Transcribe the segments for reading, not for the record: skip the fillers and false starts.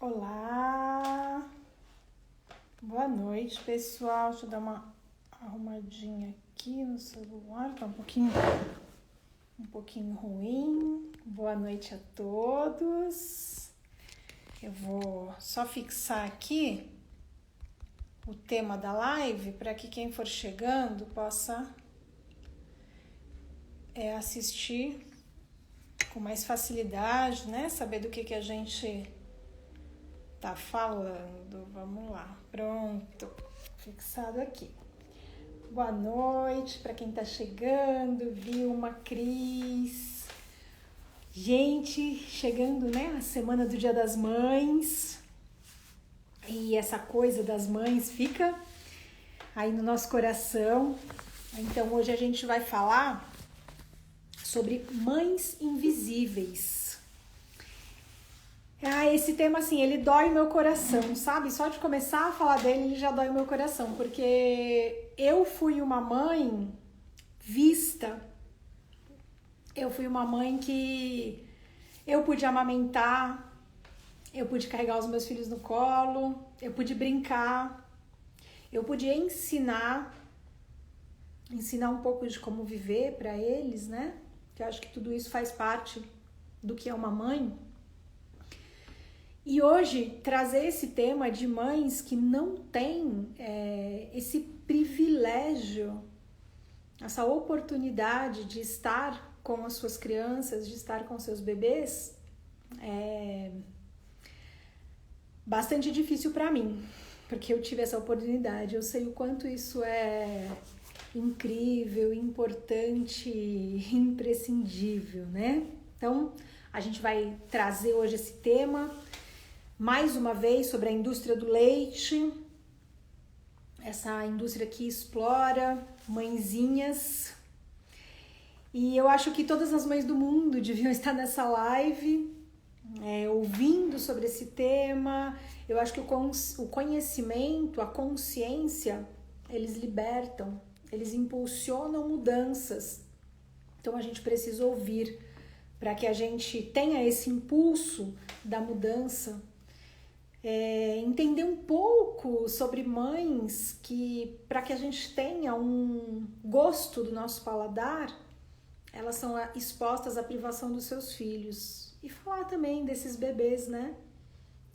Olá, boa noite pessoal. Deixa eu dar uma arrumadinha aqui no celular, tá um pouquinho ruim. Boa noite a todos. Eu vou só fixar aqui o tema da live para que quem for chegando possa assistir com mais facilidade, né? Saber do que a gente tá falando. Vamos lá, pronto, fixado aqui. Boa noite para quem tá chegando, Vilma, Cris. Gente, chegando, né, a semana do Dia das Mães. E essa coisa das mães fica aí no nosso coração. Então hoje a gente vai falar sobre mães invisíveis. Esse tema, assim, ele dói meu coração, sabe? Só de começar a falar dele, ele já dói meu coração, porque eu fui uma mãe vista. Eu fui uma mãe que eu pude amamentar, eu pude carregar os meus filhos no colo, eu pude brincar, eu pude ensinar um pouco de como viver para eles, né? Que eu acho que tudo isso faz parte do que é uma mãe. E hoje, trazer esse tema de mães que não têm esse privilégio, essa oportunidade de estar com as suas crianças, de estar com seus bebês, é bastante difícil para mim, porque eu tive essa oportunidade. Eu sei o quanto isso é incrível, importante, imprescindível, né? Então, a gente vai trazer hoje esse tema mais uma vez sobre a indústria do leite, essa indústria que explora mãezinhas. E eu acho que todas as mães do mundo deviam estar nessa live, ouvindo sobre esse tema. Eu acho que o conhecimento, a consciência, eles libertam, eles impulsionam mudanças. Então a gente precisa ouvir para que a gente tenha esse impulso da mudança. Entender um pouco sobre mães que, para que a gente tenha um gosto do nosso paladar, elas são expostas à privação dos seus filhos. E falar também desses bebês, né,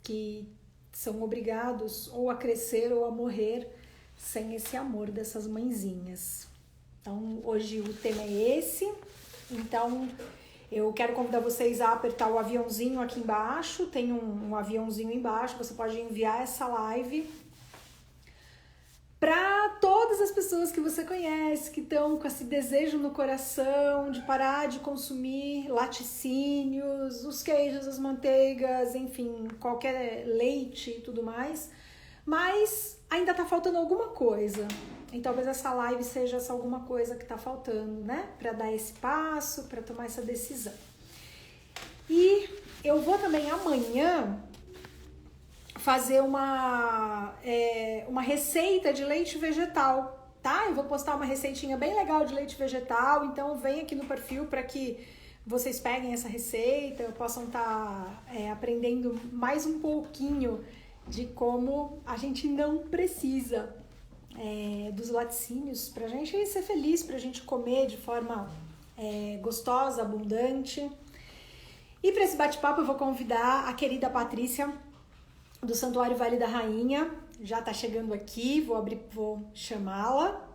que são obrigados ou a crescer ou a morrer sem esse amor dessas mãezinhas. Então, hoje o tema é esse. Então, eu quero convidar vocês a apertar o aviãozinho aqui embaixo. Tem um aviãozinho embaixo. Você pode enviar essa live para todas as pessoas que você conhece, que estão com esse desejo no coração de parar de consumir laticínios, os queijos, as manteigas, enfim, qualquer leite e tudo mais. Mas ainda tá faltando alguma coisa. E talvez essa live seja essa alguma coisa que tá faltando, né? Para dar esse passo, para tomar essa decisão. E eu vou também amanhã fazer uma receita de leite vegetal, tá? Eu vou postar uma receitinha bem legal de leite vegetal, então vem aqui no perfil para que vocês peguem essa receita, possam estar aprendendo mais um pouquinho de como a gente não precisa dos laticínios pra gente ser feliz, pra gente comer de forma gostosa, abundante. E para esse bate-papo eu vou convidar a querida Patrícia do Santuário Vale da Rainha. Já tá chegando aqui, vou chamá-la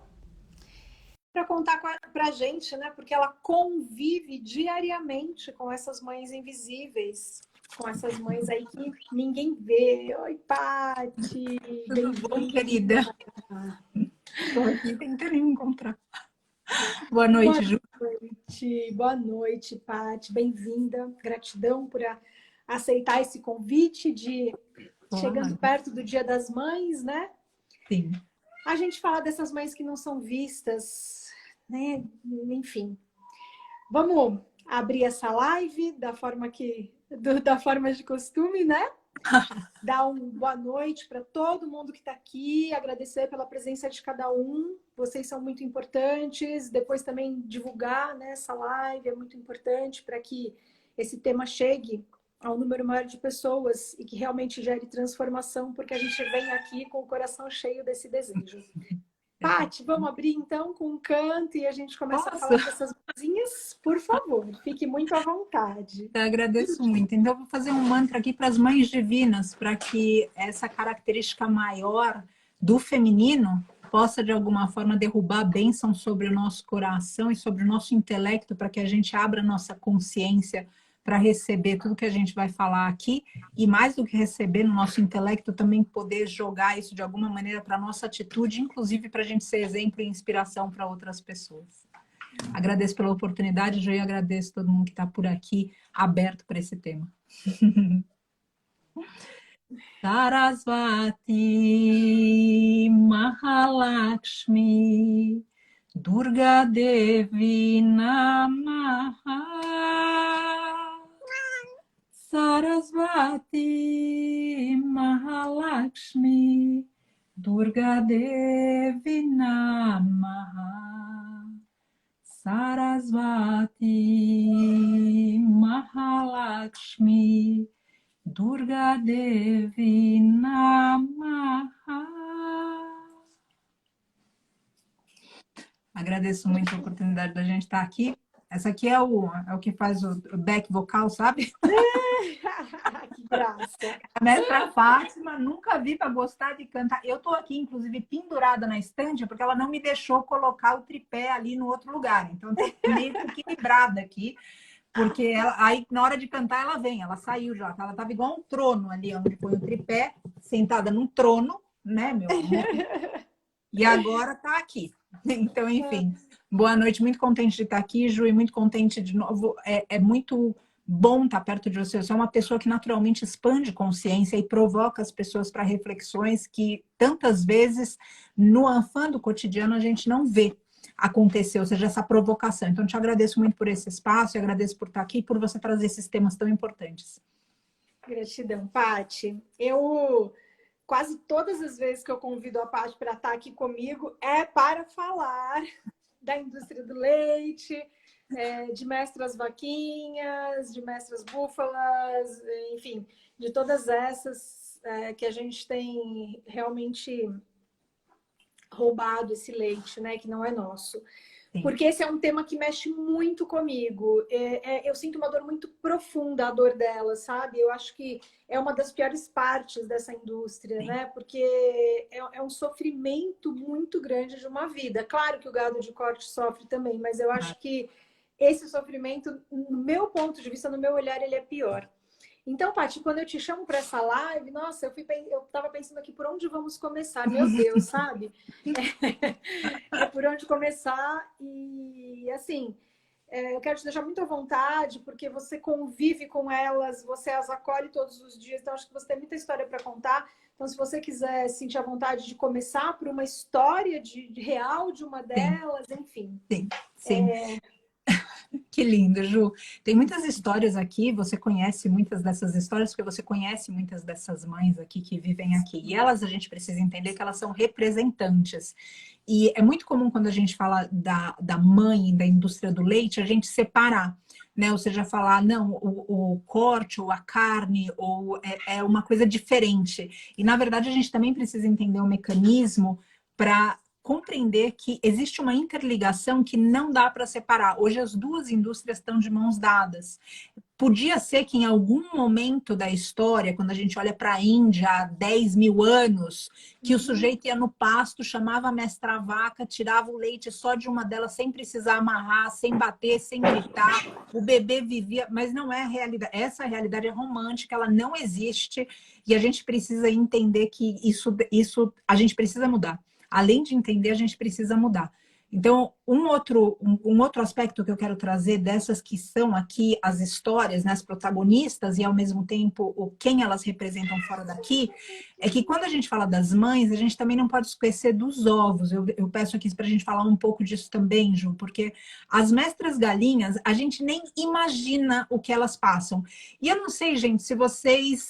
para contar pra gente, né? Porque ela convive diariamente com essas mães invisíveis, com essas mães aí que ninguém vê. Oi, Pati! Tudo bom, querida? Estou aqui tentando me encontrar. Boa noite, Ju. Boa noite, Pati. Bem-vinda. Gratidão por aceitar esse convite de chegando perto do Dia das Mães, né? Sim. A gente fala dessas mães que não são vistas, né? Enfim. Vamos abrir essa live da forma de costume, né? Dar uma boa noite para todo mundo que está aqui, agradecer pela presença de cada um. Vocês são muito importantes. Depois também divulgar, né, essa live é muito importante para que esse tema chegue a um número maior de pessoas e que realmente gere transformação, porque a gente vem aqui com o coração cheio desse desejo. Paty, vamos abrir então com um canto e a gente começa a Posso? falar dessas coisinhas? Por favor, fique muito à vontade. Eu agradeço muito. Então, eu vou fazer um mantra aqui para as mães divinas, para que essa característica maior do feminino possa, de alguma forma, derrubar a bênção sobre o nosso coração e sobre o nosso intelecto, para que a gente abra nossa consciência para receber tudo que a gente vai falar aqui, e mais do que receber no nosso intelecto, também poder jogar isso de alguma maneira para a nossa atitude, inclusive para a gente ser exemplo e inspiração para outras pessoas. Agradeço pela oportunidade, Ju, e agradeço todo mundo que está por aqui, aberto para esse tema. Sarasvati Mahalakshmi Durga Devi Namaha. Sarasvati Mahalakshmi Durga Devi Namaha. Sarasvati Mahalakshmi Durga Devi Namaha. Agradeço muito a oportunidade da gente estar aqui. Essa aqui é o que faz o back vocal, sabe? Que graça! A mestra Fátima, nunca vi para gostar de cantar. Eu estou aqui, inclusive, pendurada na estante, porque ela não me deixou colocar o tripé ali no outro lugar. Então, eu estou meio equilibrada aqui, porque ela, aí, na hora de cantar, ela vem. Ela saiu já. Ela estava igual um trono ali, onde põe o tripé, sentada num trono, né, meu amor? E agora está aqui. Então, enfim, boa noite. Muito contente de estar aqui, Ju, e muito contente de novo. É muito bom estar perto de você. Você é uma pessoa que naturalmente expande consciência e provoca as pessoas para reflexões que tantas vezes no afã do cotidiano a gente não vê acontecer, ou seja, essa provocação. Então, te agradeço muito por esse espaço, e agradeço por estar aqui e por você trazer esses temas tão importantes. Gratidão, Paty. Eu quase todas as vezes que eu convido a Paty para estar aqui comigo é para falar da indústria do leite, de mestras vaquinhas, de mestras búfalas, enfim, de todas essas que a gente tem realmente roubado esse leite, né, que não é nosso. Sim. Porque esse é um tema que mexe muito comigo. Eu sinto uma dor muito profunda, a dor dela, sabe? Eu acho que é uma das piores partes dessa indústria, Sim. né? Porque é um sofrimento muito grande de uma vida. Claro que o gado de corte sofre também, mas eu acho que esse sofrimento, no meu ponto de vista, no meu olhar, ele é pior. Então, Paty, quando eu te chamo para essa live, nossa, eu estava pensando aqui por onde vamos começar, meu Deus, sabe? Por onde começar e, assim, eu quero te deixar muito à vontade, porque você convive com elas, você as acolhe todos os dias, então acho que você tem muita história para contar. Então, se você quiser sentir a vontade de começar por uma história de real de uma delas, sim. Enfim. Sim, sim. Que lindo, Ju. Tem muitas histórias aqui, você conhece muitas dessas histórias, porque você conhece muitas dessas mães aqui que vivem aqui. E elas, a gente precisa entender que elas são representantes. E é muito comum quando a gente fala da mãe, da indústria do leite, a gente separar, né? Ou seja, falar, não, o corte ou a carne ou é uma coisa diferente. E, na verdade, a gente também precisa entender o mecanismo para compreender que existe uma interligação que não dá para separar. Hoje as duas indústrias estão de mãos dadas. Podia ser que em algum momento da história, quando a gente olha para a Índia há 10 mil anos, que o sujeito ia no pasto, chamava a mestra vaca, tirava o leite só de uma delas, sem precisar amarrar, sem bater, sem gritar. O bebê vivia, mas não é a realidade. Essa realidade é romântica, ela não existe e a gente precisa entender que isso a gente precisa mudar. Além de entender, a gente precisa mudar. Então, um outro aspecto que eu quero trazer dessas que são aqui as histórias, né, as protagonistas e, ao mesmo tempo, quem elas representam fora daqui, é que quando a gente fala das mães, a gente também não pode esquecer dos ovos. Eu peço aqui para a gente falar um pouco disso também, Ju, porque as mestras galinhas, a gente nem imagina o que elas passam. E eu não sei, gente, se vocês...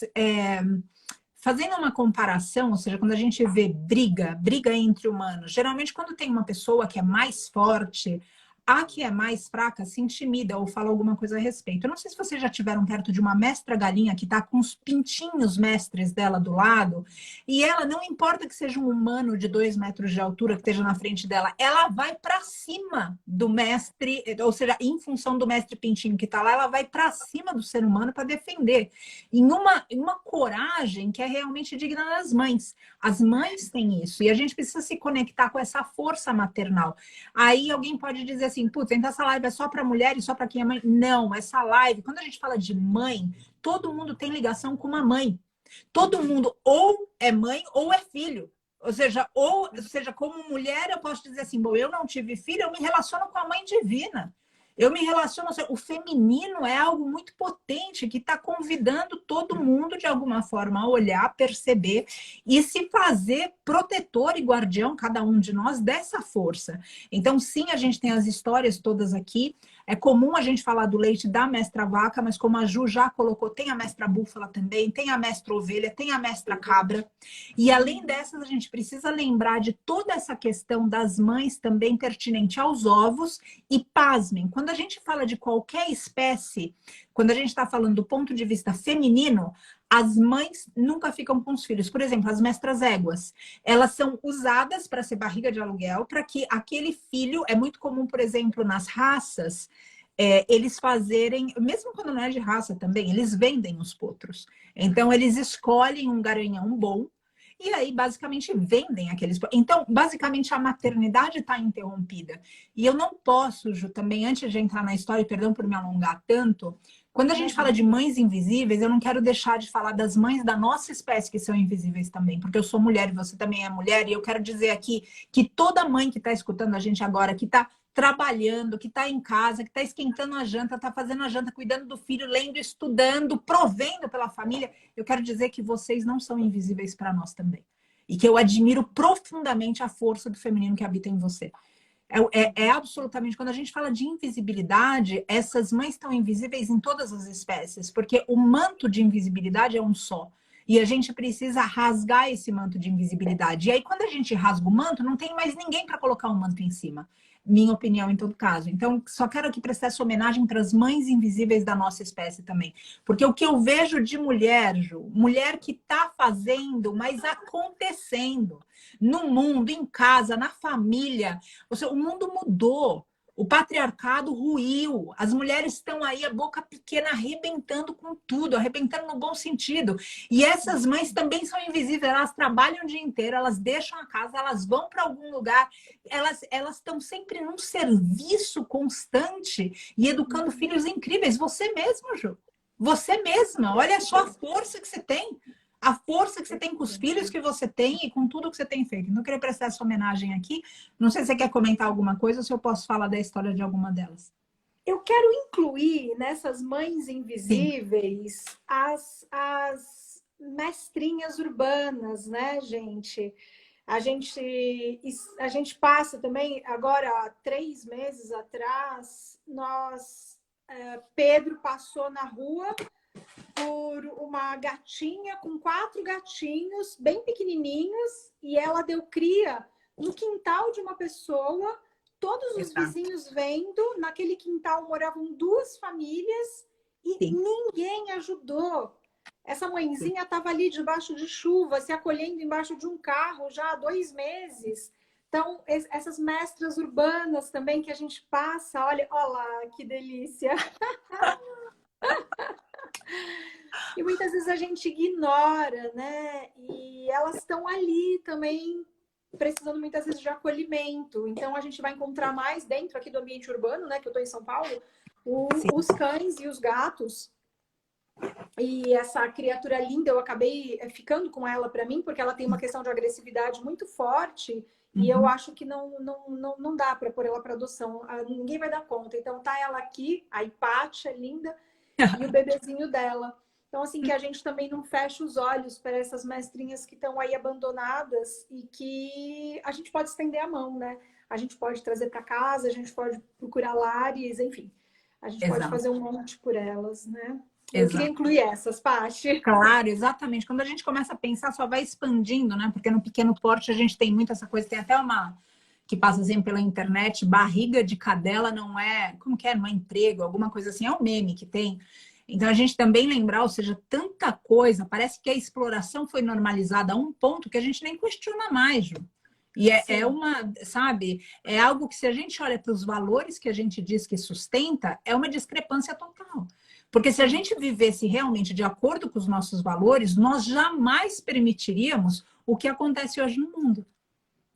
Fazendo uma comparação, ou seja, quando a gente vê briga entre humanos, geralmente quando tem uma pessoa que é mais forte, A que é mais fraca se intimida ou fala alguma coisa a respeito. Eu não sei se vocês já tiveram perto de uma mestra galinha que está com os pintinhos mestres dela do lado, e ela, não importa que seja um humano de 2 metros de altura que esteja na frente dela, ela vai para cima do mestre, ou seja, em função do mestre pintinho que está lá, ela vai para cima do ser humano para defender. Em uma coragem que é realmente digna das mães. As mães têm isso, e a gente precisa se conectar com essa força maternal. Aí alguém pode dizer assim, putz, então essa live é só para mulher e só para quem é mãe. Não, essa live, quando a gente fala de mãe, todo mundo tem ligação com uma mãe. Todo mundo ou é mãe ou é filho. Ou seja, como mulher, eu posso dizer assim, bom, eu não tive filho, eu me relaciono com a mãe divina. Eu me relaciono, o feminino é algo muito potente que está convidando todo mundo, de alguma forma, a olhar, perceber e se fazer protetor e guardião, cada um de nós, dessa força. Então, sim, a gente tem as histórias todas aqui. É comum a gente falar do leite da mestra vaca, mas como a Ju já colocou, tem a mestra búfala também, tem a mestra ovelha, tem a mestra cabra. E além dessas, a gente precisa lembrar de toda essa questão das mães também pertinente aos ovos. E pasmem, quando a gente fala de qualquer espécie, quando a gente está falando do ponto de vista feminino, as mães nunca ficam com os filhos. Por exemplo, as mestras éguas, elas são usadas para ser barriga de aluguel, para que aquele filho, é muito comum, por exemplo, nas raças, eles fazerem, mesmo quando não é de raça também, eles vendem os potros. Então, eles escolhem um garanhão bom, e aí, basicamente, vendem aqueles... Então, basicamente, a maternidade está interrompida. E eu não posso, Ju, também, antes de entrar na história, perdão por me alongar tanto, quando a gente fala de mães invisíveis, eu não quero deixar de falar das mães da nossa espécie que são invisíveis também, porque eu sou mulher e você também é mulher, e eu quero dizer aqui que toda mãe que está escutando a gente agora, que está trabalhando, que está em casa, que está esquentando a janta, está fazendo a janta, cuidando do filho, lendo, estudando, provendo pela família, eu quero dizer que vocês não são invisíveis para nós também. E que eu admiro profundamente a força do feminino que habita em você. É absolutamente, quando a gente fala de invisibilidade, essas mães estão invisíveis em todas as espécies, porque o manto de invisibilidade é um só. E a gente precisa rasgar esse manto de invisibilidade. E aí, quando a gente rasga o manto, não tem mais ninguém para colocar o manto em cima. Minha opinião, em todo caso. Então, só quero aqui prestar essa homenagem para as mães invisíveis da nossa espécie também. Porque o que eu vejo de mulher, Ju, mulher que está fazendo, mas acontecendo no mundo, em casa, na família. O mundo mudou. O patriarcado ruiu. As mulheres estão aí, a boca pequena, arrebentando com tudo, arrebentando no bom sentido. E essas mães também são invisíveis. Elas trabalham o dia inteiro, elas deixam a casa, elas vão para algum lugar. Elas estão sempre num serviço constante e educando filhos incríveis. Você mesma, Ju. Você mesma. Olha só a força que você tem. A força que você tem com os filhos que você tem e com tudo que você tem feito. Então, eu queria prestar essa homenagem aqui. Não sei se você quer comentar alguma coisa ou se eu posso falar da história de alguma delas. Eu quero incluir nessas mães Sim. invisíveis as mestrinhas urbanas, né, gente? A gente passa também, agora, há 3 meses atrás, Pedro passou na rua por uma gatinha com 4 gatinhos bem pequenininhos e ela deu cria no quintal de uma pessoa, todos os vizinhos vendo, naquele quintal moravam 2 famílias e Sim. ninguém ajudou. Essa mãezinha estava ali debaixo de chuva, se acolhendo embaixo de um carro já há 2 meses. Então, essas mestras urbanas também que a gente passa, olha lá, que delícia! E muitas vezes a gente ignora, né? E elas estão ali também precisando muitas vezes de acolhimento. Então a gente vai encontrar mais dentro aqui do ambiente urbano, né? Que eu estou em São Paulo, os cães e os gatos. E essa criatura linda, eu acabei ficando com ela para mim, porque ela tem uma questão de agressividade muito forte. E eu acho que não dá para pôr ela para adoção. Ninguém vai dar conta. Então tá ela aqui, a Hipátia, linda, e o bebezinho dela. Então, assim, que a gente também não feche os olhos para essas mestrinhas que estão aí abandonadas e que a gente pode estender a mão, né? A gente pode trazer para casa, a gente pode procurar lares, enfim. A gente pode fazer um monte por elas, né? Eu queria incluir essas, Paty. Claro, exatamente. Quando a gente começa a pensar, só vai expandindo, né? Porque no pequeno porte a gente tem muito essa coisa, tem até uma... que passa assim pela internet, barriga de cadela não é, como que é, não é emprego, alguma coisa assim, é um meme que tem. Então a gente também lembrar, ou seja, tanta coisa, parece que a exploração foi normalizada a um ponto que a gente nem questiona mais, Ju. E é uma, sabe, é algo que se a gente olha para os valores que a gente diz que sustenta, é uma discrepância total. Porque se a gente vivesse realmente de acordo com os nossos valores, nós jamais permitiríamos o que acontece hoje no mundo.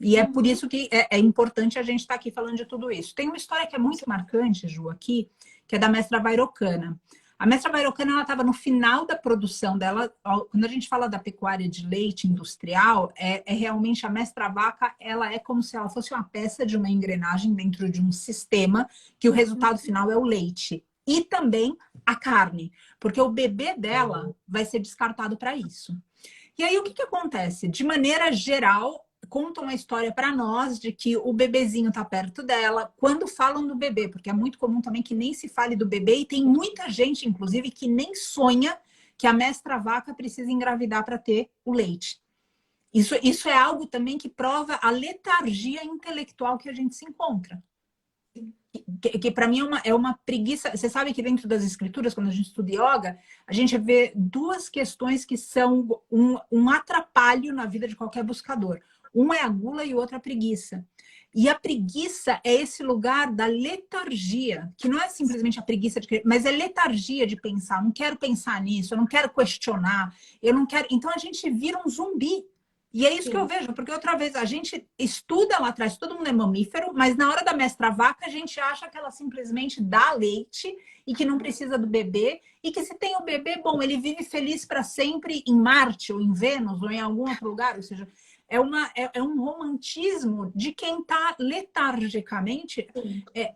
E é por isso que é importante a gente estar aqui falando de tudo isso. Tem uma história que é muito marcante, Ju, aqui, que é da mestra Vairocana. A mestra Vairocana, ela estava no final da produção dela. Quando a gente fala da pecuária de leite industrial, é realmente a mestra vaca, ela é como se ela fosse uma peça de uma engrenagem dentro de um sistema, que o resultado final é o leite. E também a carne, porque o bebê dela vai ser descartado para isso. E aí, o que acontece? De maneira geral, contam uma história para nós de que o bebezinho está perto dela. Quando falam do bebê, porque é muito comum também que nem se fale do bebê, e tem muita gente, inclusive, que nem sonha que a mestra vaca precisa engravidar para ter o leite. Isso é algo também que prova a letargia intelectual que a gente se encontra. Que para mim é uma preguiça. Você sabe que dentro das escrituras, quando a gente estuda yoga, a gente vê duas questões que são um atrapalho na vida de qualquer buscador. Um é a gula e o outro é a preguiça. E a preguiça é esse lugar da letargia, que não é simplesmente a preguiça de querer, mas é letargia de pensar. Não quero pensar nisso, eu não quero questionar, eu não quero. Então a gente vira um zumbi. E é isso que eu vejo, porque outra vez a gente estuda lá atrás, todo mundo é mamífero, mas na hora da mestra vaca a gente acha que ela simplesmente dá leite e que não precisa do bebê, e que se tem o bebê, bom, ele vive feliz para sempre em Marte ou em Vênus ou em algum outro lugar, ou seja, é um romantismo de quem está letargicamente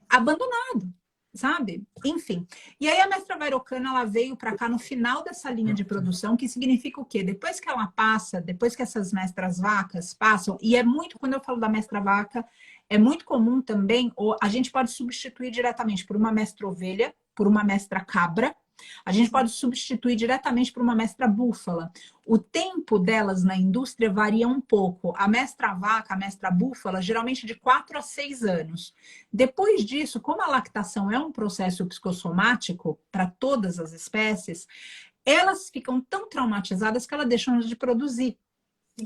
abandonado, sabe? Enfim. E aí a mestra Vairocana, ela veio para cá no final dessa linha de produção, que significa o quê? Depois que ela passa, depois que essas mestras vacas passam, e é muito, quando eu falo da mestra vaca, é muito comum também, ou a gente pode substituir diretamente por uma mestra ovelha, por uma mestra cabra, a gente pode substituir diretamente por uma mestra búfala. O tempo delas na indústria varia um pouco. A mestra vaca, a mestra búfala, geralmente de 4 a 6 anos. Depois disso, como a lactação é um processo psicossomático para todas as espécies, elas ficam tão traumatizadas que elas deixam de produzir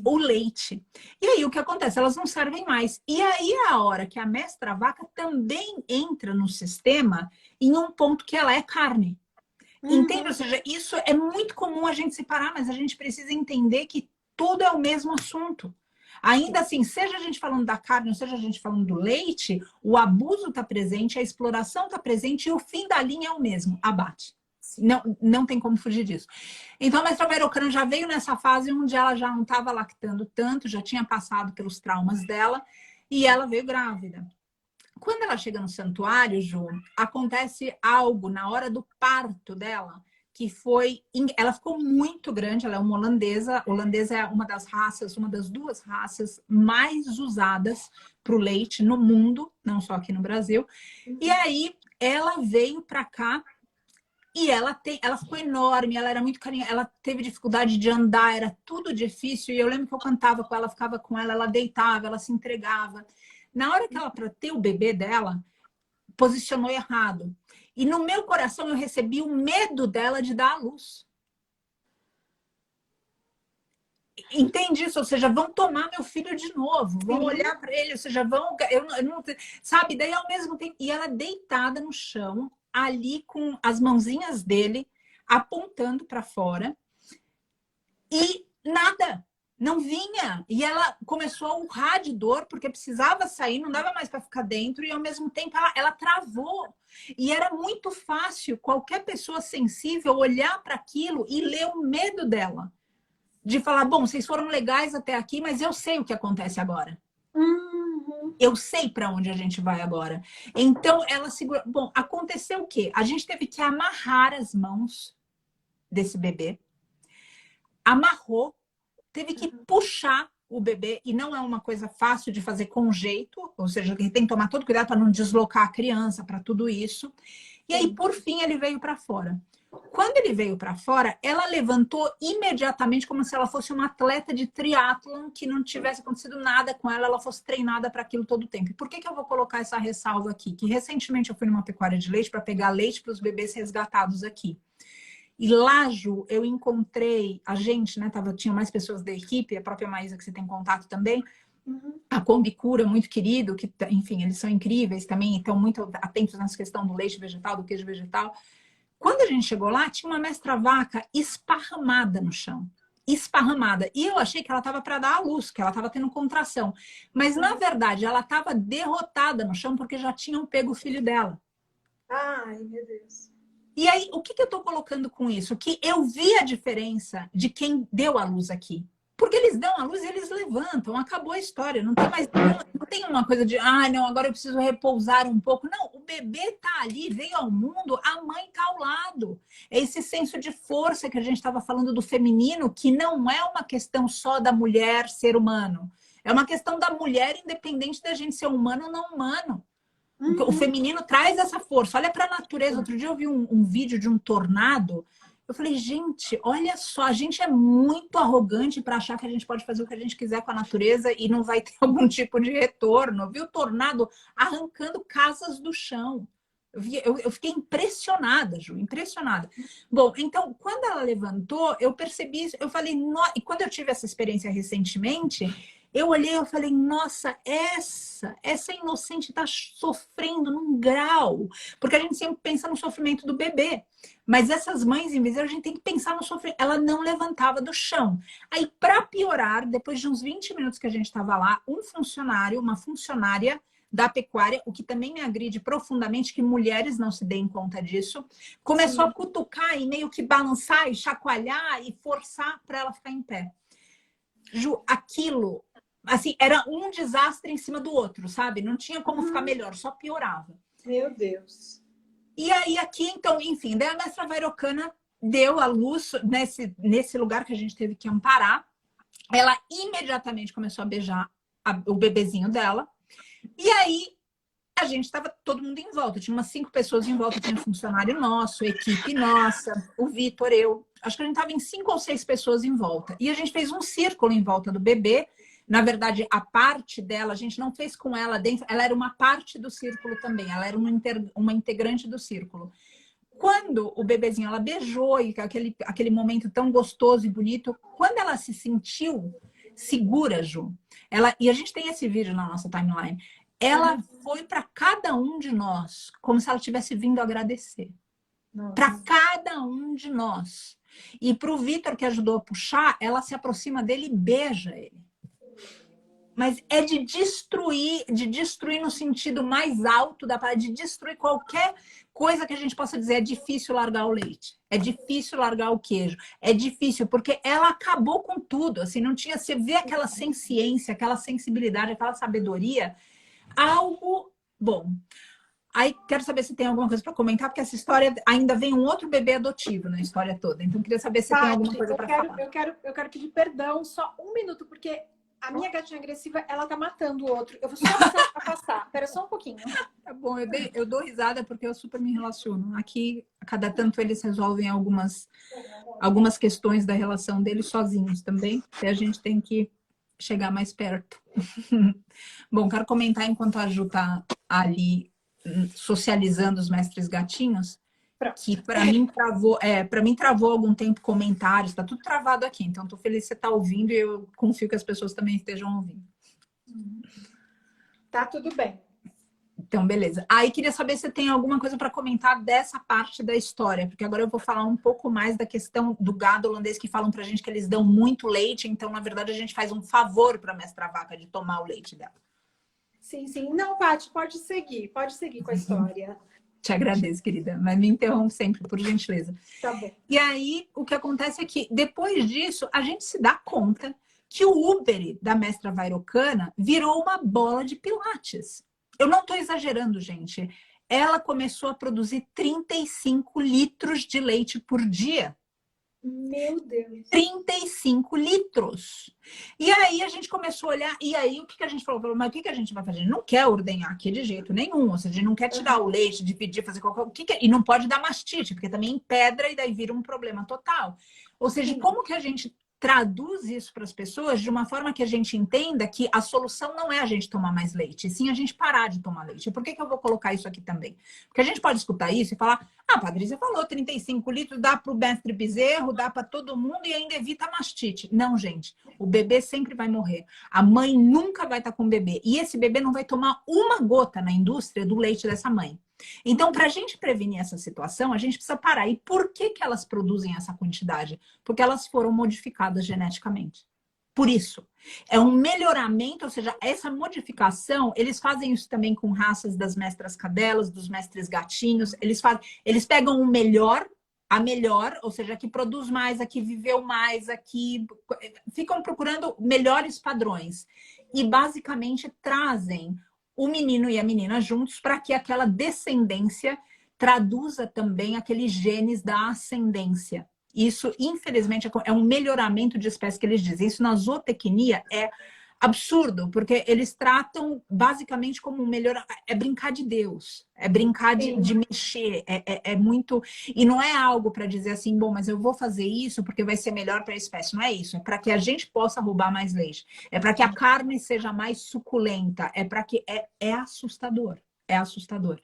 o leite. E aí o que acontece? Elas não servem mais. E aí é a hora que a mestra vaca também entra no sistema em um ponto que ela é carne. Entende? Ou seja, isso é muito comum a gente separar, mas a gente precisa entender que tudo é o mesmo assunto. Ainda assim, seja a gente falando da carne, ou seja a gente falando do leite, o abuso está presente, a exploração está presente e o fim da linha é o mesmo, abate. Não tem como fugir disso. Então, a mestra Vairocana já veio nessa fase onde ela já não estava lactando tanto, já tinha passado pelos traumas dela e ela veio grávida. Quando ela chega no santuário, Ju, acontece algo na hora do parto dela, que foi... Ela ficou muito grande, ela é uma holandesa. A holandesa é uma das raças, uma das 2 raças mais usadas para o leite no mundo, não só aqui no Brasil. E aí, ela veio para cá e ela ficou enorme, ela era muito carinhosa, ela teve dificuldade de andar, era tudo difícil. E eu lembro que eu cantava com ela, ficava com ela deitava, ela se entregava. Na hora que ela, para ter o bebê dela, posicionou errado. E no meu coração eu recebi o medo dela de dar à luz. Entende isso? Ou seja, vão tomar meu filho de novo, vão olhar para ele, ou seja, vão... Eu não, sabe? Daí ao mesmo tempo... E ela deitada no chão, ali com as mãozinhas dele, apontando para fora. E nada. Não vinha. E ela começou a urrar de dor, porque precisava sair, não dava mais para ficar dentro, e ao mesmo tempo ela travou. E era muito fácil qualquer pessoa sensível olhar para aquilo e ler o medo dela. De falar, bom, vocês foram legais até aqui, mas eu sei o que acontece agora. Eu sei para onde a gente vai agora. Então, ela segurou. Bom, aconteceu o quê? A gente teve que amarrar as mãos desse bebê. Amarrou. Teve que puxar o bebê, e não é uma coisa fácil de fazer com jeito, ou seja, tem que tomar todo cuidado para não deslocar a criança, para tudo isso. E aí, por fim, ele veio para fora. Quando ele veio para fora, ela levantou imediatamente como se ela fosse uma atleta de triatlon, que não tivesse acontecido nada com ela, ela fosse treinada para aquilo todo o tempo. E por que eu vou colocar essa ressalva aqui? Que recentemente eu fui numa pecuária de leite para pegar leite para os bebês resgatados aqui. E lá, Ju, eu encontrei a gente, né? Tinha mais pessoas da equipe, a própria Maísa, que você tem contato também, a Combicura, muito querido, que, enfim, eles são incríveis também, estão muito atentos nessa questão do leite vegetal, do queijo vegetal. Quando a gente chegou lá, tinha uma mestra-vaca esparramada no chão. Esparramada. E eu achei que ela estava para dar à luz, que ela estava tendo contração. Mas, na verdade, ela estava derrotada no chão porque já tinham pego o filho dela. Ai, meu Deus. E aí, o que eu estou colocando com isso? Que eu vi a diferença de quem deu a luz aqui. Porque eles dão a luz e eles levantam, acabou a história. Não tem mais, não tem uma coisa de, não, agora eu preciso repousar um pouco. Não, o bebê tá ali, veio ao mundo, a mãe tá ao lado. É esse senso de força que a gente estava falando do feminino, que não é uma questão só da mulher ser humano. É uma questão da mulher, independente da gente ser humano ou não humano. O feminino traz essa força. Olha para a natureza. Outro dia eu vi um vídeo de um tornado. Eu falei, gente, olha só, a gente é muito arrogante para achar que a gente pode fazer o que a gente quiser com a natureza e não vai ter algum tipo de retorno. Eu vi o tornado arrancando casas do chão. Eu fiquei impressionada, Ju, impressionada. Bom, então, quando ela levantou, eu percebi isso, eu falei, e quando eu tive essa experiência recentemente, eu olhei e falei, nossa, essa inocente está sofrendo num grau. Porque a gente sempre pensa no sofrimento do bebê. Mas essas mães invisíveis, a gente tem que pensar no sofrimento. Ela não levantava do chão. Aí, para piorar, depois de uns 20 minutos que a gente estava lá, uma funcionária da pecuária, o que também me agride profundamente, que mulheres não se deem conta disso, começou a cutucar e meio que balançar e chacoalhar e forçar para ela ficar em pé. Ju, aquilo, assim, era um desastre em cima do outro, sabe? Não tinha como ficar melhor, só piorava. Meu Deus. E aí aqui, então, enfim, daí a mestra Vairocana deu a luz nesse lugar que a gente teve que amparar. Ela imediatamente começou a beijar o bebezinho dela. E aí a gente estava todo mundo em volta. Tinha umas 5 pessoas em volta. Tinha funcionário nosso, equipe nossa, o Vitor, eu. Acho que a gente estava em 5 ou 6 pessoas em volta. E a gente fez um círculo em volta do bebê. Na verdade, a parte dela, a gente não fez com ela dentro. Ela era uma parte do círculo também. Ela era uma integrante do círculo. Quando o bebezinho, ela beijou, e aquele momento tão gostoso e bonito, quando ela se sentiu segura, Ju, e a gente tem esse vídeo na nossa timeline, ela foi para cada um de nós, como se ela tivesse vindo agradecer. Para cada um de nós. E para o Vitor, que ajudou a puxar, ela se aproxima dele e beija ele. Mas é de destruir no sentido mais alto da palavra, de destruir qualquer coisa que a gente possa dizer. É difícil largar o leite, é difícil largar o queijo, é difícil, porque ela acabou com tudo, assim, não tinha, você vê aquela ciência, aquela sensibilidade, aquela sabedoria, algo bom. Aí quero saber se tem alguma coisa para comentar, porque essa história ainda vem um outro bebê adotivo na história toda, então queria saber se tem alguma coisa para falar. Eu quero pedir perdão, só um minuto, porque a minha gatinha agressiva, ela tá matando o outro. Eu vou só passar. Espera só um pouquinho. Tá bom, eu dou risada porque eu super me relaciono. Aqui, a cada tanto, eles resolvem algumas questões da relação deles sozinhos também. E a gente tem que chegar mais perto. Bom, quero comentar enquanto a Ju tá ali socializando os mestres gatinhos, que para mim travou algum tempo comentários, tá tudo travado aqui, então tô feliz que você tá ouvindo e eu confio que as pessoas também estejam ouvindo. Tá tudo bem. Então, beleza. Aí queria saber se tem alguma coisa para comentar dessa parte da história, porque agora eu vou falar um pouco mais da questão do gado holandês, que falam pra gente que eles dão muito leite, então na verdade a gente faz um favor para a mestra vaca de tomar o leite dela. Sim, sim. Não, Paty, pode seguir com a história. Te agradeço, querida, mas me interrompe sempre, por gentileza. Tá bom. E aí, o que acontece é que, depois disso, a gente se dá conta que o úbere da mestra Vairocana virou uma bola de pilates. Eu não estou exagerando, gente. Ela começou a produzir 35 litros de leite por dia. Meu Deus. 35 litros. E aí a gente começou a olhar, e aí o que a gente falou? Falou, mas o que a gente vai fazer? A gente não quer ordenhar aqui de jeito nenhum, ou seja, a gente não quer tirar o leite, dividir, fazer qualquer coisa. E não pode dar mastite, porque também empedra e daí vira um problema total. Ou seja, Sim. como que a gente traduz isso para as pessoas de uma forma que a gente entenda que a solução não é a gente tomar mais leite, sim a gente parar de tomar leite. Por que eu vou colocar isso aqui também? Porque a gente pode escutar isso e falar, ah, Patrícia falou, 35 litros dá para o mestre bezerro, dá para todo mundo e ainda evita mastite. Não, gente, o bebê sempre vai morrer. A mãe nunca vai estar com o bebê. E esse bebê não vai tomar uma gota na indústria do leite dessa mãe. Então, para a gente prevenir essa situação, a gente precisa parar. E por que elas produzem essa quantidade? Porque elas foram modificadas geneticamente. Por isso, é um melhoramento, ou seja, essa modificação, eles fazem isso também com raças das mestras cadelas, dos mestres gatinhos, eles pegam o melhor, a melhor, ou seja, a que produz mais, a que viveu mais, a que ficam procurando melhores padrões e basicamente trazem o menino e a menina juntos para que aquela descendência traduza também aqueles genes da ascendência. Isso, infelizmente, é um melhoramento de espécie que eles dizem. Isso na zootecnia é absurdo, porque eles tratam basicamente como um melhor... É brincar de Deus, é brincar de mexer, é muito... E não é algo para dizer assim, bom, mas eu vou fazer isso porque vai ser melhor para a espécie. Não é isso, é para que a gente possa roubar mais leite. É para que a carne seja mais suculenta, é para que... É assustador, é assustador.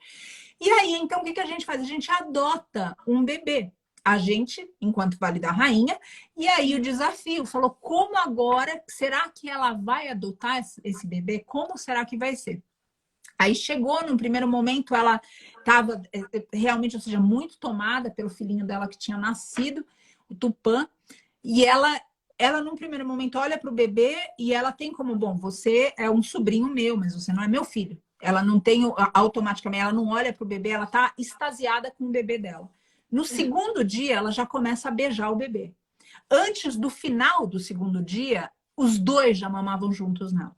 E aí, então, o que a gente faz? A gente adota um bebê. A gente, enquanto Vale da Rainha, e aí o desafio falou, como agora, será que ela vai adotar esse bebê? Como será que vai ser? Aí chegou, num primeiro momento, ela estava realmente, ou seja, muito tomada pelo filhinho dela que tinha nascido, o Tupã, e ela num primeiro momento olha para o bebê e ela tem como, bom, você é um sobrinho meu, mas você não é meu filho. Ela não tem, automaticamente, ela não olha para o bebê, ela está extasiada com o bebê dela. No segundo dia, ela já começa a beijar o bebê. Antes do final do segundo dia, os dois já mamavam juntos nela.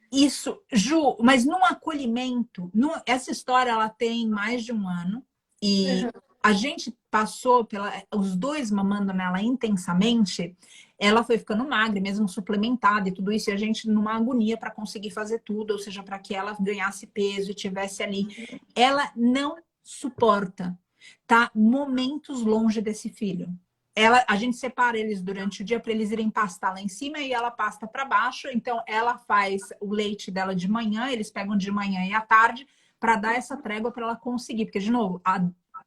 Isso, Ju, mas num acolhimento, essa história ela tem mais de um ano e a gente passou os dois mamando nela intensamente, ela foi ficando magra, mesmo suplementada e tudo isso, e a gente numa agonia para conseguir fazer tudo, ou seja, para que ela ganhasse peso e tivesse ali. Ela não suporta, tá? Momentos longe desse filho. A gente separa eles durante o dia para eles irem pastar lá em cima e ela pasta para baixo. Então, ela faz o leite dela de manhã, eles pegam de manhã e à tarde para dar essa trégua para ela conseguir. Porque, de novo, há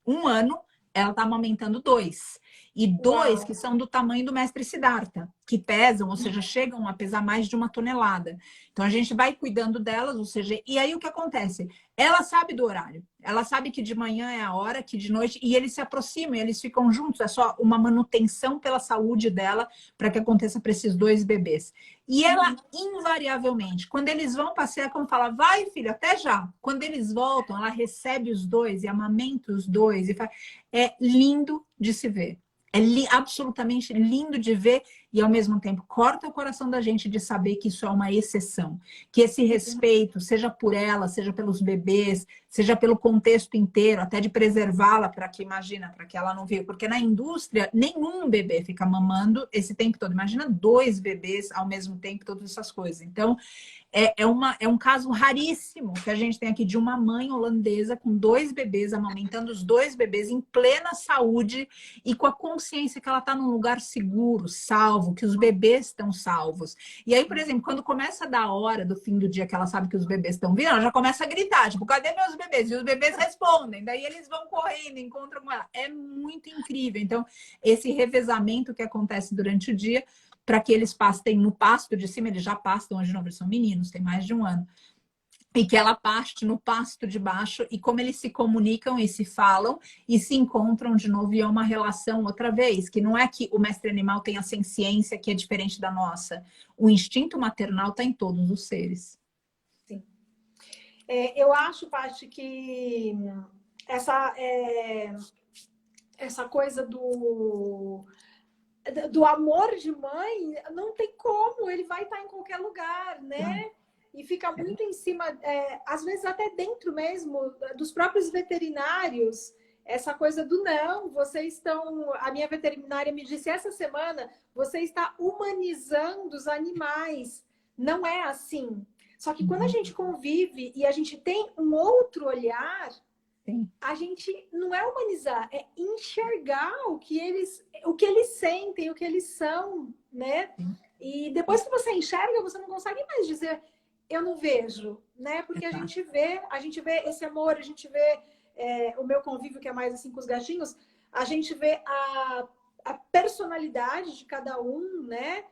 um ano ela está amamentando dois. E dois que são do tamanho do mestre Siddhartha, que pesam, ou seja, chegam a pesar mais de 1 tonelada. Então, a gente vai cuidando delas, ou seja, e aí o que acontece? Ela sabe do horário. Ela sabe que de manhã é a hora, que de noite, e eles se aproximam, e eles ficam juntos. É só uma manutenção pela saúde dela para que aconteça para esses dois bebês. E ela, invariavelmente, quando eles vão passear, como fala, vai, filho, até já. Quando eles voltam, ela recebe os dois e amamenta os dois. É lindo de se ver. É absolutamente lindo de ver e, ao mesmo tempo, corta o coração da gente de saber que isso é uma exceção. Que esse respeito, seja por ela, seja pelos bebês, seja pelo contexto inteiro, até de preservá-la para que, imagina, para que ela não viva. Porque na indústria, nenhum bebê fica mamando esse tempo todo. Imagina 2 bebês ao mesmo tempo, todas essas coisas. Então, é um caso raríssimo que a gente tem aqui de uma mãe holandesa com 2 bebês, amamentando os 2 bebês em plena saúde e com a consciência que ela está num lugar seguro, salvo, que os bebês estão salvos. E aí, por exemplo, quando começa a dar a hora do fim do dia que ela sabe que os bebês estão vindo, ela já começa a gritar, tipo, cadê meus bebês? E os bebês respondem, daí eles vão correndo, encontram com ela. É muito incrível. Então, esse revezamento que acontece durante o dia, para que eles pastem no pasto de cima, eles já pastam, hoje não, eles são meninos, tem mais de um ano, e que ela paste no pasto de baixo, e como eles se comunicam e se falam, e se encontram de novo, e é uma relação outra vez, que não é que o mestre animal tem a ciência que é diferente da nossa, o instinto maternal está em todos os seres. Sim. Eu acho, Paty, que essa coisa do amor de mãe, não tem como, ele vai estar em qualquer lugar, né? E fica muito em cima, às vezes até dentro mesmo dos próprios veterinários, essa coisa do não, vocês estão... A minha veterinária me disse essa semana, você está humanizando os animais. Não é assim. Só que quando a gente convive e a gente tem um outro olhar, Sim. a gente não é humanizar, é enxergar o que eles sentem, o que eles são, né? Sim. E depois que você enxerga, você não consegue mais dizer eu não vejo, né? Porque a Exato. gente vê esse amor, a gente vê o meu convívio que é mais assim com os gatinhos, a gente vê a personalidade de cada um, né?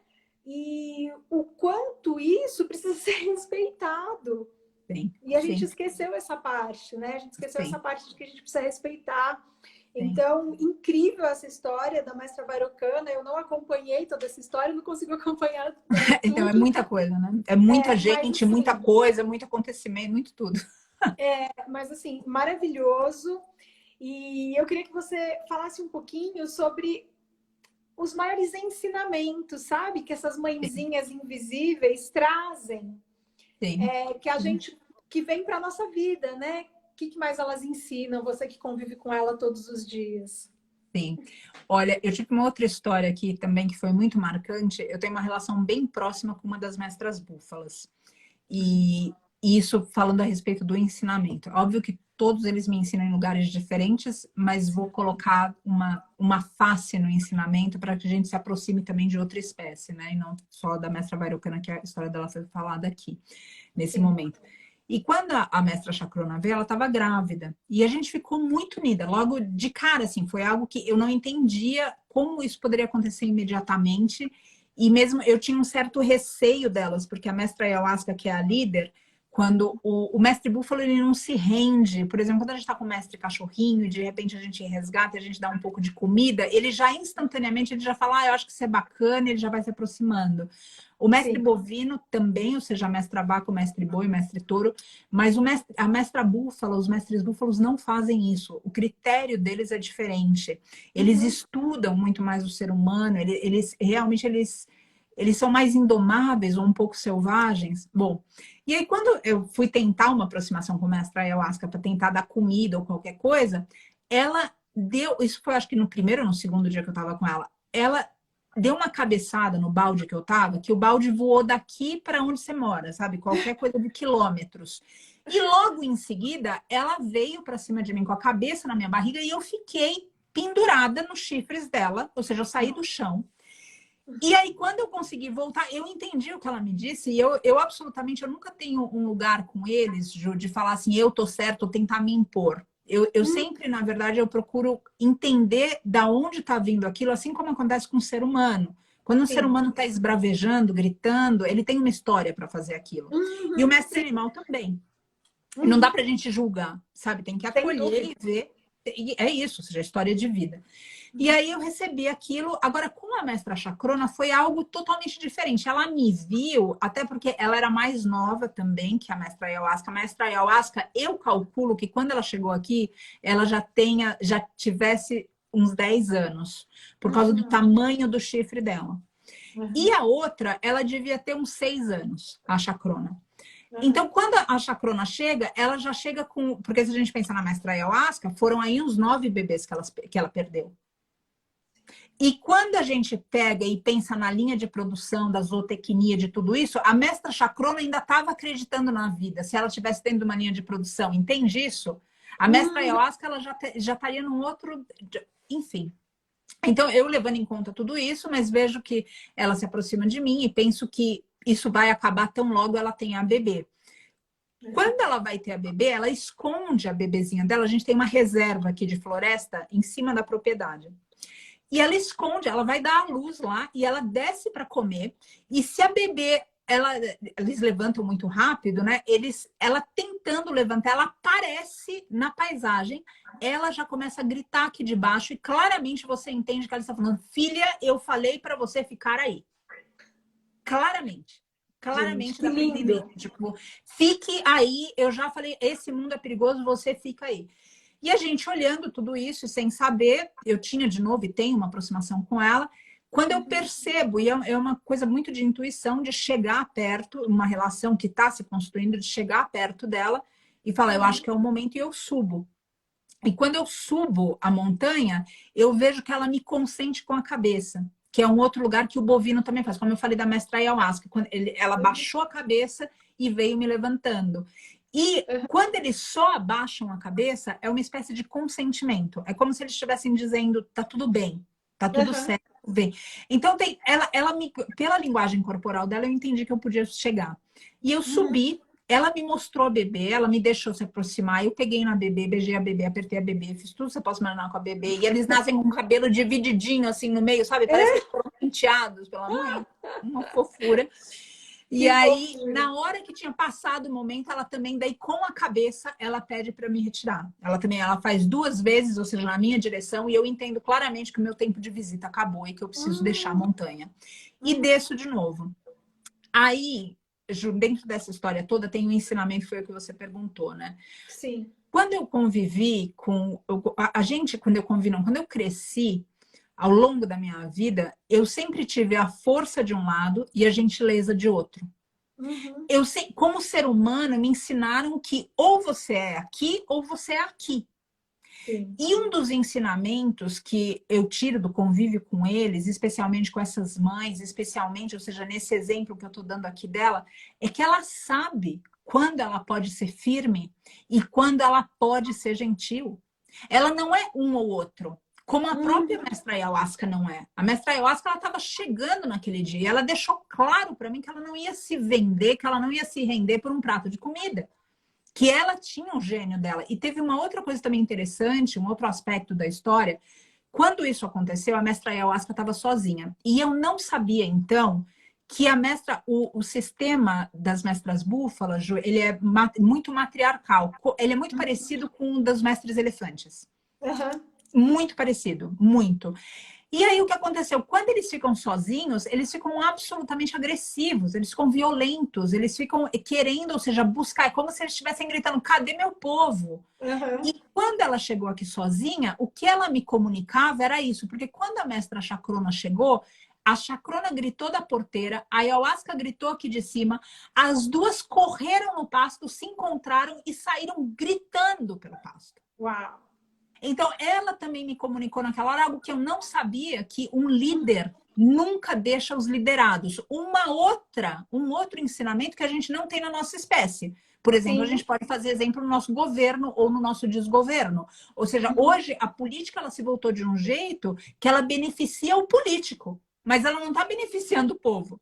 E o quanto isso precisa ser respeitado. Sim, E a gente sim, esqueceu essa parte, né? A gente esqueceu essa sim, parte de que a gente precisa respeitar. sim. Então, incrível essa história da mestra Vairocana. Eu não acompanhei toda essa história, não consigo acompanhar Então, é tudo. muita coisa, né? É muita Mas gente, muita assim, coisa, muito acontecimento, muito tudo. maravilhoso. E eu queria que você falasse um pouquinho sobre os maiores ensinamentos, sabe? Que essas Sim, mãezinhas invisíveis trazem, sim, que a sim. gente que vem para a nossa vida, né? O que mais elas ensinam? Você que convive com ela todos os dias. Sim. Olha, eu tive uma outra história aqui também que foi muito marcante. Eu tenho uma relação bem próxima com uma das mestras búfalas. E isso falando a respeito do ensinamento. Óbvio que todos eles me ensinam em lugares diferentes, mas vou colocar uma face no ensinamento para que a gente se aproxime também de outra espécie, né? E não só da mestra Vairocana, que a história dela foi falada aqui, nesse Sim. momento. E quando a mestra Chacrona veio, ela estava grávida. E a gente ficou muito unida, logo de cara, assim, foi algo que eu não entendia como isso poderia acontecer imediatamente. E mesmo eu tinha um certo receio delas, porque a mestra Ayahuasca, que é a líder, quando o mestre búfalo ele não se rende, por exemplo, quando a gente está com o mestre cachorrinho e de repente a gente resgata e a gente dá um pouco de comida, ele já instantaneamente ele já fala, eu acho que isso é bacana, ele já vai se aproximando. O mestre Sim. bovino também, ou seja, a mestra vaca, o mestre boi, o mestre touro, mas a mestra búfala, os mestres búfalos não fazem isso. O critério deles é diferente. Eles Uhum. estudam muito mais o ser humano, eles são mais indomáveis ou um pouco selvagens. Bom, e aí quando eu fui tentar uma aproximação com a mestra ayahuasca para tentar dar comida ou qualquer coisa, ela deu, isso foi acho que no primeiro ou no segundo dia que eu estava com ela deu uma cabeçada no balde que eu tava, que o balde voou daqui para onde você mora, sabe? Qualquer coisa de quilômetros. E logo em seguida, ela veio para cima de mim com a cabeça na minha barriga e eu fiquei pendurada nos chifres dela, ou seja, eu saí do chão. E aí, quando eu consegui voltar, eu entendi o que ela me disse, e eu absolutamente, eu nunca tenho um lugar com eles, Ju, de falar assim, eu tô certo, ou tentar me impor. Eu sempre, na verdade, eu procuro entender da onde está vindo aquilo, assim como acontece com o ser humano. Quando um ser Sim. humano está esbravejando, gritando, ele tem uma história para fazer aquilo. E o Uhum. mestre Sim. animal também. Não dá Uhum. para a gente julgar, sabe? Tem que Sem acolher dúvida. e ver. E é isso, ou seja, a história de vida. E aí eu recebi aquilo. Agora, com a mestra Chacrona, foi algo totalmente diferente. Ela me viu, até porque ela era mais nova também que a mestra Ayahuasca. A mestra Ayahuasca, eu calculo que quando ela chegou aqui, ela já tivesse uns 10 anos, por causa do Uhum. tamanho do chifre dela. E Uhum. a outra, ela devia ter uns 6 anos, a Chacrona. Uhum. Então, quando a chacrona chega, ela já chega com. Porque se a gente pensar na mestra ayahuasca, foram aí uns 9 bebês que ela perdeu. E quando a gente pega e pensa na linha de produção, da zootecnia, de tudo isso, a mestra chacrona ainda estava acreditando na vida, se ela tivesse tendo uma linha de produção. Entende isso? A mestra Uhum. ayahuasca, ela já estaria num outro. Enfim. Então, eu levando em conta tudo isso, mas vejo que ela se aproxima de mim e penso que isso vai acabar tão logo ela tenha a bebê. Quando ela vai ter a bebê, ela esconde a bebezinha dela. A gente tem uma reserva aqui de floresta em cima da propriedade. E ela esconde, ela vai dar a luz lá e ela desce para comer. E se a bebê, eles levantam muito rápido, né? Ela tentando levantar, ela aparece na paisagem. Ela já começa a gritar aqui de baixo e claramente você entende que ela está falando: filha, eu falei para você ficar aí. Claramente. Gente, Claramente que dá para entender. lindo. Tipo, fique aí, eu já falei, esse mundo é perigoso, você fica aí. E a gente olhando tudo isso sem saber, eu tinha de novo e tenho uma aproximação com ela. Quando eu percebo, e é uma coisa muito de intuição, de chegar perto, uma relação que está se construindo, de chegar perto dela e falar, eu acho que é o momento e eu subo. E quando eu subo a montanha, eu vejo que ela me consente com a cabeça, que é um outro lugar que o bovino também faz. Como eu falei da mestra ayahuasca, quando ela baixou a cabeça e veio me levantando. E Aham. quando eles só abaixam a cabeça, é uma espécie de consentimento. É como se eles estivessem dizendo, tá tudo bem, tá tudo Aham. certo, vem. Então, pela linguagem corporal dela, eu entendi que eu podia chegar. E eu Uhum. subi. Ela me mostrou a bebê, ela me deixou se aproximar, eu peguei na bebê, beijei a bebê, apertei a bebê, fiz tudo que você possa imaginar com a bebê. E eles nascem com o cabelo divididinho assim no meio, sabe? Parece que É, eles foram penteados pela mãe. Uma fofura. E que aí, fofura. na hora que tinha passado o momento, ela também, daí com a cabeça, ela pede para me retirar. Ela faz 2 vezes, ou seja, na minha direção, e eu entendo claramente que o meu tempo de visita acabou e que eu preciso deixar a Hum, montanha. E uhum. desço de novo. Aí, Ju, dentro dessa história toda, tem um ensinamento, foi o que você perguntou, né? Sim. Quando eu convivi com. A gente, quando eu convivi, não, quando eu cresci, ao longo da minha vida, eu sempre tive a força de um lado e a gentileza de outro. Uhum. Eu sei, como ser humano, me ensinaram que ou você é aqui ou você é aqui. Sim. E um dos ensinamentos que eu tiro do convívio com eles, especialmente com essas mães, especialmente, ou seja, nesse exemplo que eu estou dando aqui dela, é que ela sabe quando ela pode ser firme e quando ela pode ser gentil. Ela não é um ou outro, como a própria Uhum. mestra ayahuasca não é. A mestra ayahuasca ela estava chegando naquele dia, e ela deixou claro para mim que ela não ia se vender, que ela não ia se render por um prato de comida, que ela tinha um gênio dela. E teve uma outra coisa também interessante, um outro aspecto da história. Quando isso aconteceu, a mestra ayahuasca estava sozinha. E eu não sabia, então, que o sistema das mestras búfalas, Ju, ele é muito matriarcal. Ele é muito parecido com o das mestres elefantes. Aham. Muito parecido, muito. E aí o que aconteceu? Quando eles ficam sozinhos, eles ficam absolutamente agressivos, eles ficam violentos, eles ficam querendo, ou seja, buscar, é como se eles estivessem gritando: cadê meu povo? Aham. E quando ela chegou aqui sozinha, o que ela me comunicava era isso, porque quando a mestra Chacrona chegou, a Chacrona gritou da porteira, a Ayahuasca gritou aqui de cima, as duas correram no pasto, se encontraram e saíram gritando pelo pasto. Uau. Então, ela também me comunicou naquela hora algo que eu não sabia, que um líder nunca deixa os liderados. Um outro ensinamento que a gente não tem na nossa espécie. Por exemplo, a Sim. gente pode fazer exemplo no nosso governo ou no nosso desgoverno. Ou seja, Uhum. hoje a política ela se voltou de um jeito que ela beneficia o político, mas ela não está beneficiando o povo.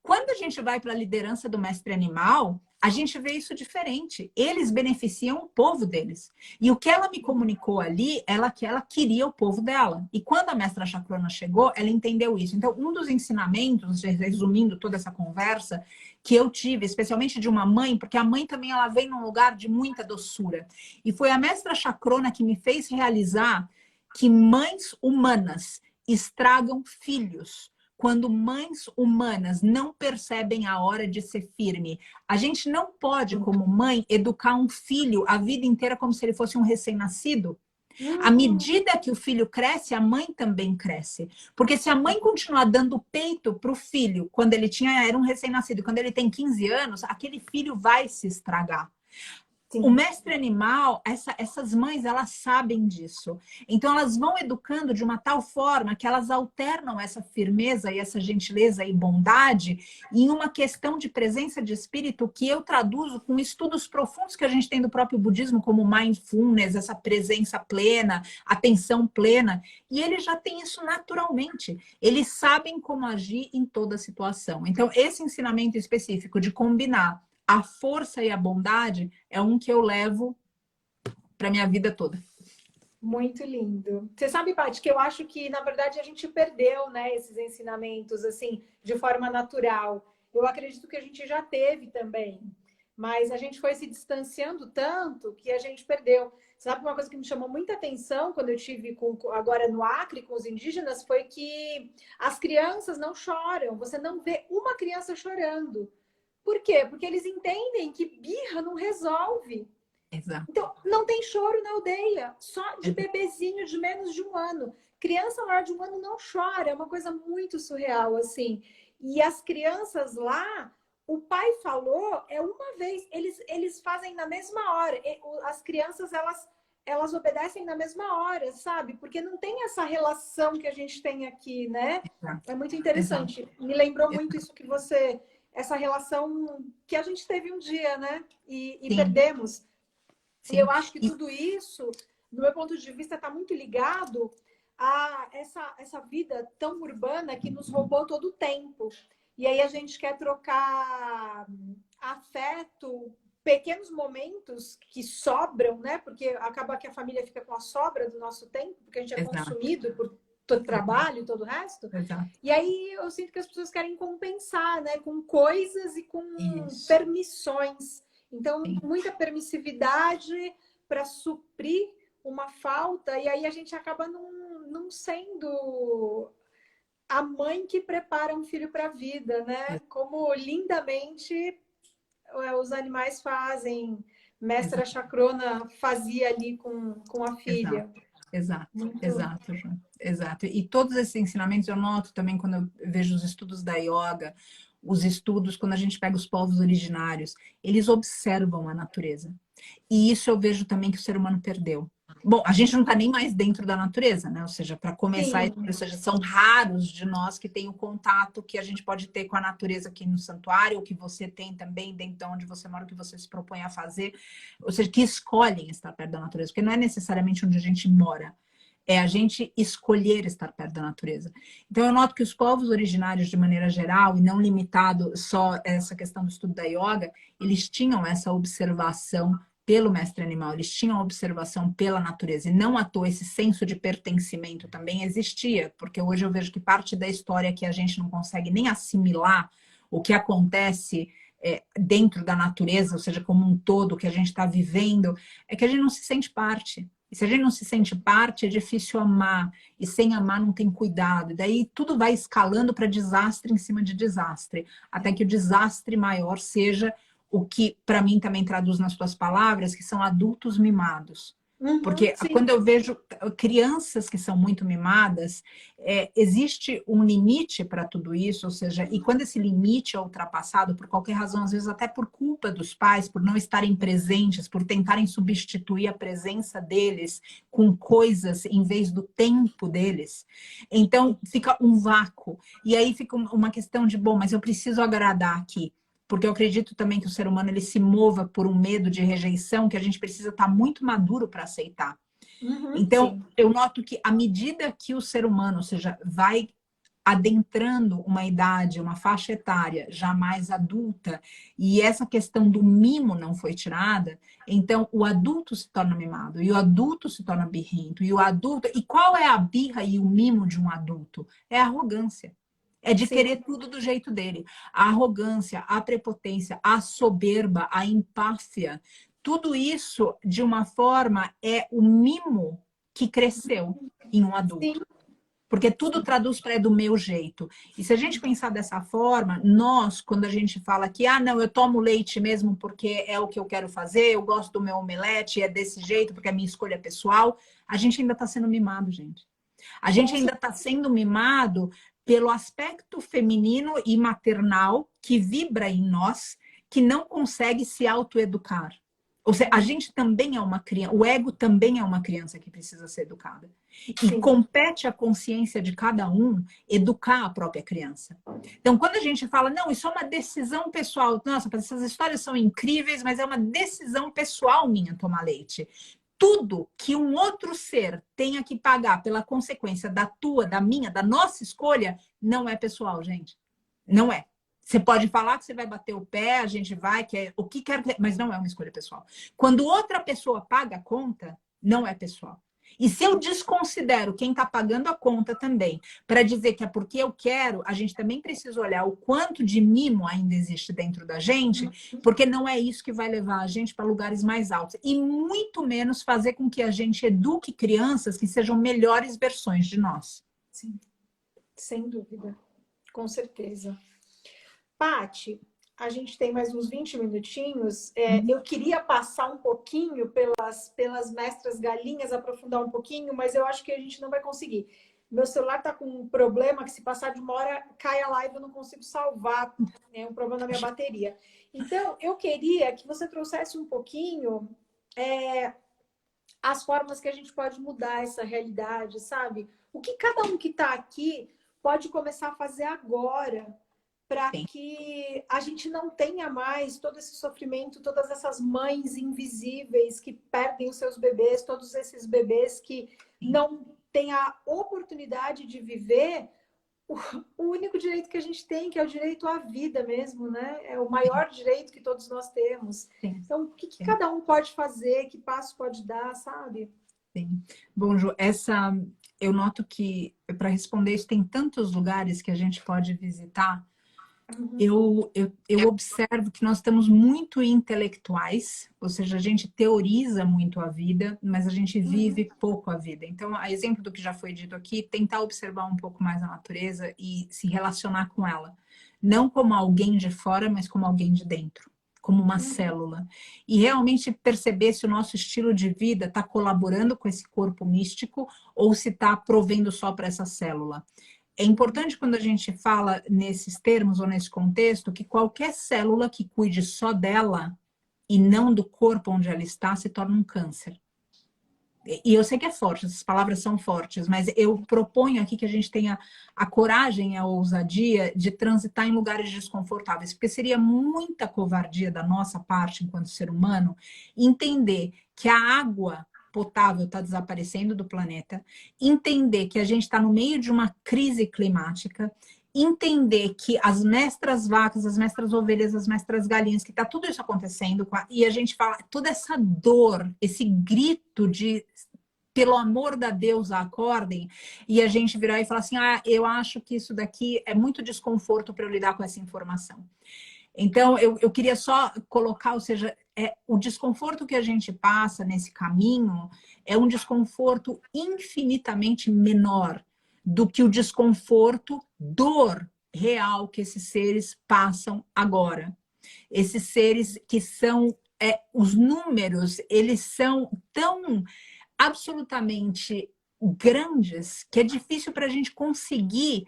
Quando a gente vai para a liderança do mestre animal, a gente vê isso diferente. Eles beneficiam o povo deles. E o que ela me comunicou ali, que ela queria o povo dela. E quando a mestra Chacrona chegou, ela entendeu isso. Então, um dos ensinamentos, resumindo toda essa conversa, que eu tive, especialmente de uma mãe, porque a mãe também ela vem num lugar de muita doçura. E foi a mestra Chacrona que me fez realizar que mães humanas estragam filhos quando mães humanas não percebem a hora de ser firme. A gente não pode, como mãe, educar um filho a vida inteira como se ele fosse um recém-nascido. À Uhum. medida que o filho cresce, a mãe também cresce. Porque se a mãe continuar dando peito para o filho quando era um recém-nascido, quando ele tem 15 anos, aquele filho vai se estragar. O Sim. mestre animal, essas mães, elas sabem disso. Então, elas vão educando de uma tal forma que elas alternam essa firmeza e essa gentileza e bondade em uma questão de presença de espírito que eu traduzo com estudos profundos que a gente tem do próprio budismo, como mindfulness, essa presença plena, atenção plena. E eles já têm isso naturalmente. Eles sabem como agir em toda situação. Então, esse ensinamento específico de combinar a força e a bondade é um que eu levo para minha vida toda. Muito lindo. Você sabe, Paty, que eu acho que, na verdade, a gente perdeu, né, esses ensinamentos, assim, de forma natural. Eu acredito que a gente já teve também, mas a gente foi se distanciando tanto que a gente perdeu. Sabe uma coisa que me chamou muita atenção quando eu tive agora no Acre com os indígenas foi que as crianças não choram. Você não vê uma criança chorando. Por quê? Porque eles entendem que birra não resolve. Exato. Então, não tem choro na aldeia, só de Exato. bebezinho de menos de 1 ano. Criança maior de 1 ano não chora, é uma coisa muito surreal, assim. E as crianças lá, o pai falou, é uma vez, eles fazem na mesma hora. As crianças, elas elas obedecem na mesma hora, sabe? Porque não tem essa relação que a gente tem aqui, né? Exato, É muito exato, interessante. Me lembrou muito exato. isso que você... Essa relação que a gente teve um dia, né? E Sim, perdemos. E sim. eu acho que E, tudo isso, do meu ponto de vista, está muito ligado a essa vida tão urbana que nos roubou todo o tempo. E aí a gente quer trocar afeto, pequenos momentos que sobram, né? Porque acaba que a família fica com a sobra do nosso tempo, porque a gente é exato, consumido por todo exato, trabalho e todo o resto. exato. E aí eu sinto que as pessoas querem compensar, né? Com coisas e com Isso, permissões. Então, sim. muita permissividade para suprir uma falta, e aí a gente acaba não sendo a mãe que prepara um filho para a vida, né? Como lindamente os animais fazem. Mestra Exato, Chacrona fazia ali com a exato, filha. exato, Muito. exato, Ju, exato. E todos esses ensinamentos eu noto também quando eu vejo os estudos da yoga, os estudos, quando a gente pega os povos originários, eles observam a natureza. E isso eu vejo também que o ser humano perdeu. Bom, a gente não está nem mais dentro da natureza, né? Ou seja, para começar, ou Sim, seja, são raros de nós que têm o contato que a gente pode ter com a natureza aqui no santuário, ou que você tem também dentro de onde você mora, o que você se propõe a fazer, ou seja, que escolhem estar perto da natureza, porque não é necessariamente onde a gente mora, é a gente escolher estar perto da natureza. Então, eu noto que os povos originários, de maneira geral, e não limitado só a essa questão do estudo da yoga, eles tinham essa observação pelo mestre animal, eles tinham observação pela natureza, e não à toa esse senso de pertencimento também existia, porque hoje eu vejo que parte da história que a gente não consegue nem assimilar o que acontece dentro da natureza, ou seja, como um todo, que a gente está vivendo, é que a gente não se sente parte. E se a gente não se sente parte, é difícil amar. E sem amar não tem cuidado. E daí tudo vai escalando para desastre em cima de desastre. Até que o desastre maior seja o que, para mim, também traduz nas tuas palavras, que são adultos mimados. uhum, Porque sim, quando eu vejo crianças que são muito mimadas, existe um limite para tudo isso, ou seja, e quando esse limite é ultrapassado, por qualquer razão, às vezes até por culpa dos pais, por não estarem presentes, por tentarem substituir a presença deles com coisas em vez do tempo deles, então fica um vácuo. E aí fica uma questão de, bom, mas eu preciso agradar aqui. Porque eu acredito também que o ser humano ele se mova por um medo de rejeição que a gente precisa estar muito maduro para aceitar. uhum, Então, sim, eu noto que à medida que o ser humano, ou seja, vai adentrando uma idade, uma faixa etária já mais adulta, e essa questão do mimo não foi tirada, então o adulto se torna mimado, e o adulto se torna birrento, e o adulto. E qual é a birra e o mimo de um adulto? É a arrogância. É de sim, querer tudo do jeito dele. A arrogância, a prepotência, a soberba, a empáfia, tudo isso, de uma forma, é o mimo que cresceu em um sim, adulto. Porque tudo traduz para é do meu jeito. E se a gente pensar dessa forma, nós, quando a gente fala que, ah, não, eu tomo leite mesmo porque é o que eu quero fazer, eu gosto do meu omelete, é desse jeito, porque é minha escolha pessoal, a gente ainda está sendo mimado, gente. A gente com ainda está sendo mimado pelo aspecto feminino e maternal que vibra em nós, que não consegue se autoeducar. Ou seja, a gente também é uma criança, o ego também é uma criança que precisa ser educada. E sim, compete à consciência de cada um educar a própria criança. Então, quando a gente fala, não, isso é uma decisão pessoal, nossa, essas histórias são incríveis, mas é uma decisão pessoal minha tomar leite. Tudo que um outro ser tenha que pagar pela consequência da tua, da minha, da nossa escolha, não é pessoal, gente. Não é. Você pode falar que você vai bater o pé, a gente vai, que é o que quer, mas não é uma escolha pessoal. Quando outra pessoa paga a conta, não é pessoal. E se eu desconsidero quem está pagando a conta também, para dizer que é porque eu quero, a gente também precisa olhar o quanto de mimo ainda existe dentro da gente, porque não é isso que vai levar a gente para lugares mais altos. E muito menos fazer com que a gente eduque crianças que sejam melhores versões de nós. sim, sem dúvida, com certeza. Pati, a gente tem mais uns 20 minutinhos. Eu queria passar um pouquinho pelas mestras galinhas, aprofundar um pouquinho, mas eu acho que a gente não vai conseguir. Meu celular está com um problema que se passar de uma hora cai a live, eu não consigo salvar. É um problema na minha bateria. Então, eu queria que você trouxesse um pouquinho as formas que a gente pode mudar essa realidade, sabe? O que cada um que está aqui pode começar a fazer agora para Sim. que a gente não tenha mais todo esse sofrimento, todas essas mães invisíveis que perdem os seus bebês, todos esses bebês que não têm a oportunidade de viver o único direito que a gente tem, que é o direito à vida mesmo, né? É o maior direito que todos nós temos. Sim, Então, o que sim, cada um pode fazer, que passo pode dar, sabe? sim. Bom, Ju, eu noto que para responder isso tem tantos lugares que a gente pode visitar. Uhum, Eu observo que nós estamos muito intelectuais, ou seja, a gente teoriza muito a vida, mas a gente uhum, vive pouco a vida. Então, a exemplo do que já foi dito aqui, tentar observar um pouco mais a natureza e se relacionar com ela. Não como alguém de fora, mas como alguém de dentro, como uma uhum. célula. E realmente perceber se o nosso estilo de vida está colaborando com esse corpo místico ou se está provendo só para essa célula. É importante quando a gente fala nesses termos ou nesse contexto que qualquer célula que cuide só dela e não do corpo onde ela está se torna um câncer. E eu sei que é forte, essas palavras são fortes, mas eu proponho aqui que a gente tenha a coragem e a ousadia de transitar em lugares desconfortáveis, porque seria muita covardia da nossa parte, enquanto ser humano, entender que a água potável está desaparecendo do planeta, entender que a gente está no meio de uma crise climática, entender que as mestras vacas, as mestras ovelhas, as mestras galinhas, que está tudo isso acontecendo, e a gente fala toda essa dor, esse grito de pelo amor da Deus, acordem, e a gente virar e falar assim, ah, eu acho que isso daqui é muito desconforto para eu lidar com essa informação. Então, eu queria só colocar, ou seja, o desconforto que a gente passa nesse caminho é um desconforto infinitamente menor do que o desconforto, dor real que esses seres passam agora. Esses seres que são, os números, eles são tão absolutamente grandes que é difícil para a gente conseguir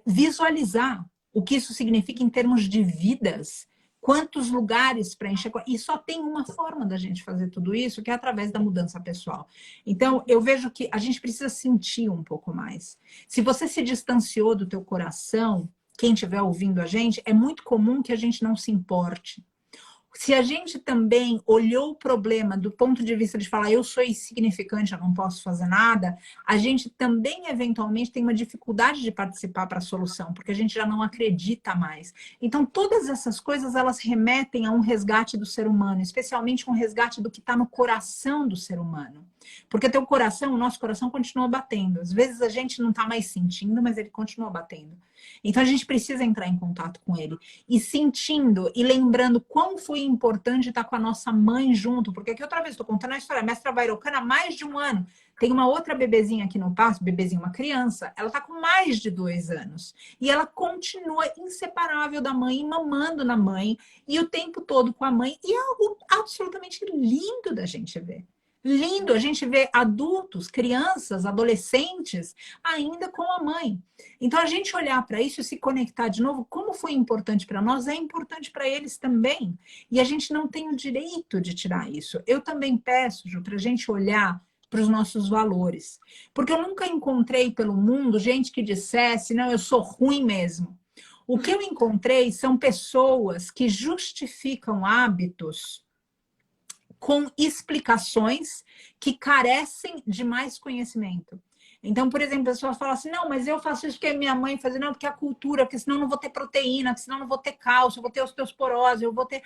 visualizar o que isso significa em termos de vidas, quantos lugares para encher. E só tem uma forma da gente fazer tudo isso, que é através da mudança pessoal. Então, eu vejo que a gente precisa sentir um pouco mais. Se você se distanciou do teu coração, quem estiver ouvindo a gente, é muito comum que a gente não se importe. Se a gente também olhou o problema do ponto de vista de falar eu sou insignificante, eu não posso fazer nada, a gente também eventualmente tem uma dificuldade de participar para a solução, porque a gente já não acredita mais. Então todas essas coisas elas remetem a um resgate do ser humano, especialmente um resgate do que está no coração do ser humano. Porque teu coração, o nosso coração continua batendo. Às vezes a gente não está mais sentindo, mas ele continua batendo. Então a gente precisa entrar em contato com ele e sentindo e lembrando quão foi importante estar com a nossa mãe junto, porque aqui outra vez estou contando a história, a mestra Vairocana há mais de um ano, tem uma outra bebezinha aqui no passo, bebezinha, uma criança, ela está com mais de 2 anos e ela continua inseparável da mãe, mamando na mãe e o tempo todo com a mãe e é algo absolutamente lindo da gente ver. Lindo, a gente vê adultos, crianças, adolescentes ainda com a mãe. Então, a gente olhar para isso e se conectar de novo, como foi importante para nós, é importante para eles também. E a gente não tem o direito de tirar isso. Eu também peço, Ju, para a gente olhar para os nossos valores. Porque eu nunca encontrei pelo mundo gente que dissesse, não, eu sou ruim mesmo. O que eu encontrei são pessoas que justificam hábitos com explicações que carecem de mais conhecimento. Então, por exemplo, a pessoa fala assim, não, mas eu faço isso porque minha mãe fazia, não, porque a cultura, porque senão eu não vou ter proteína, porque senão eu não vou ter cálcio, eu vou ter osteoporose, eu vou ter...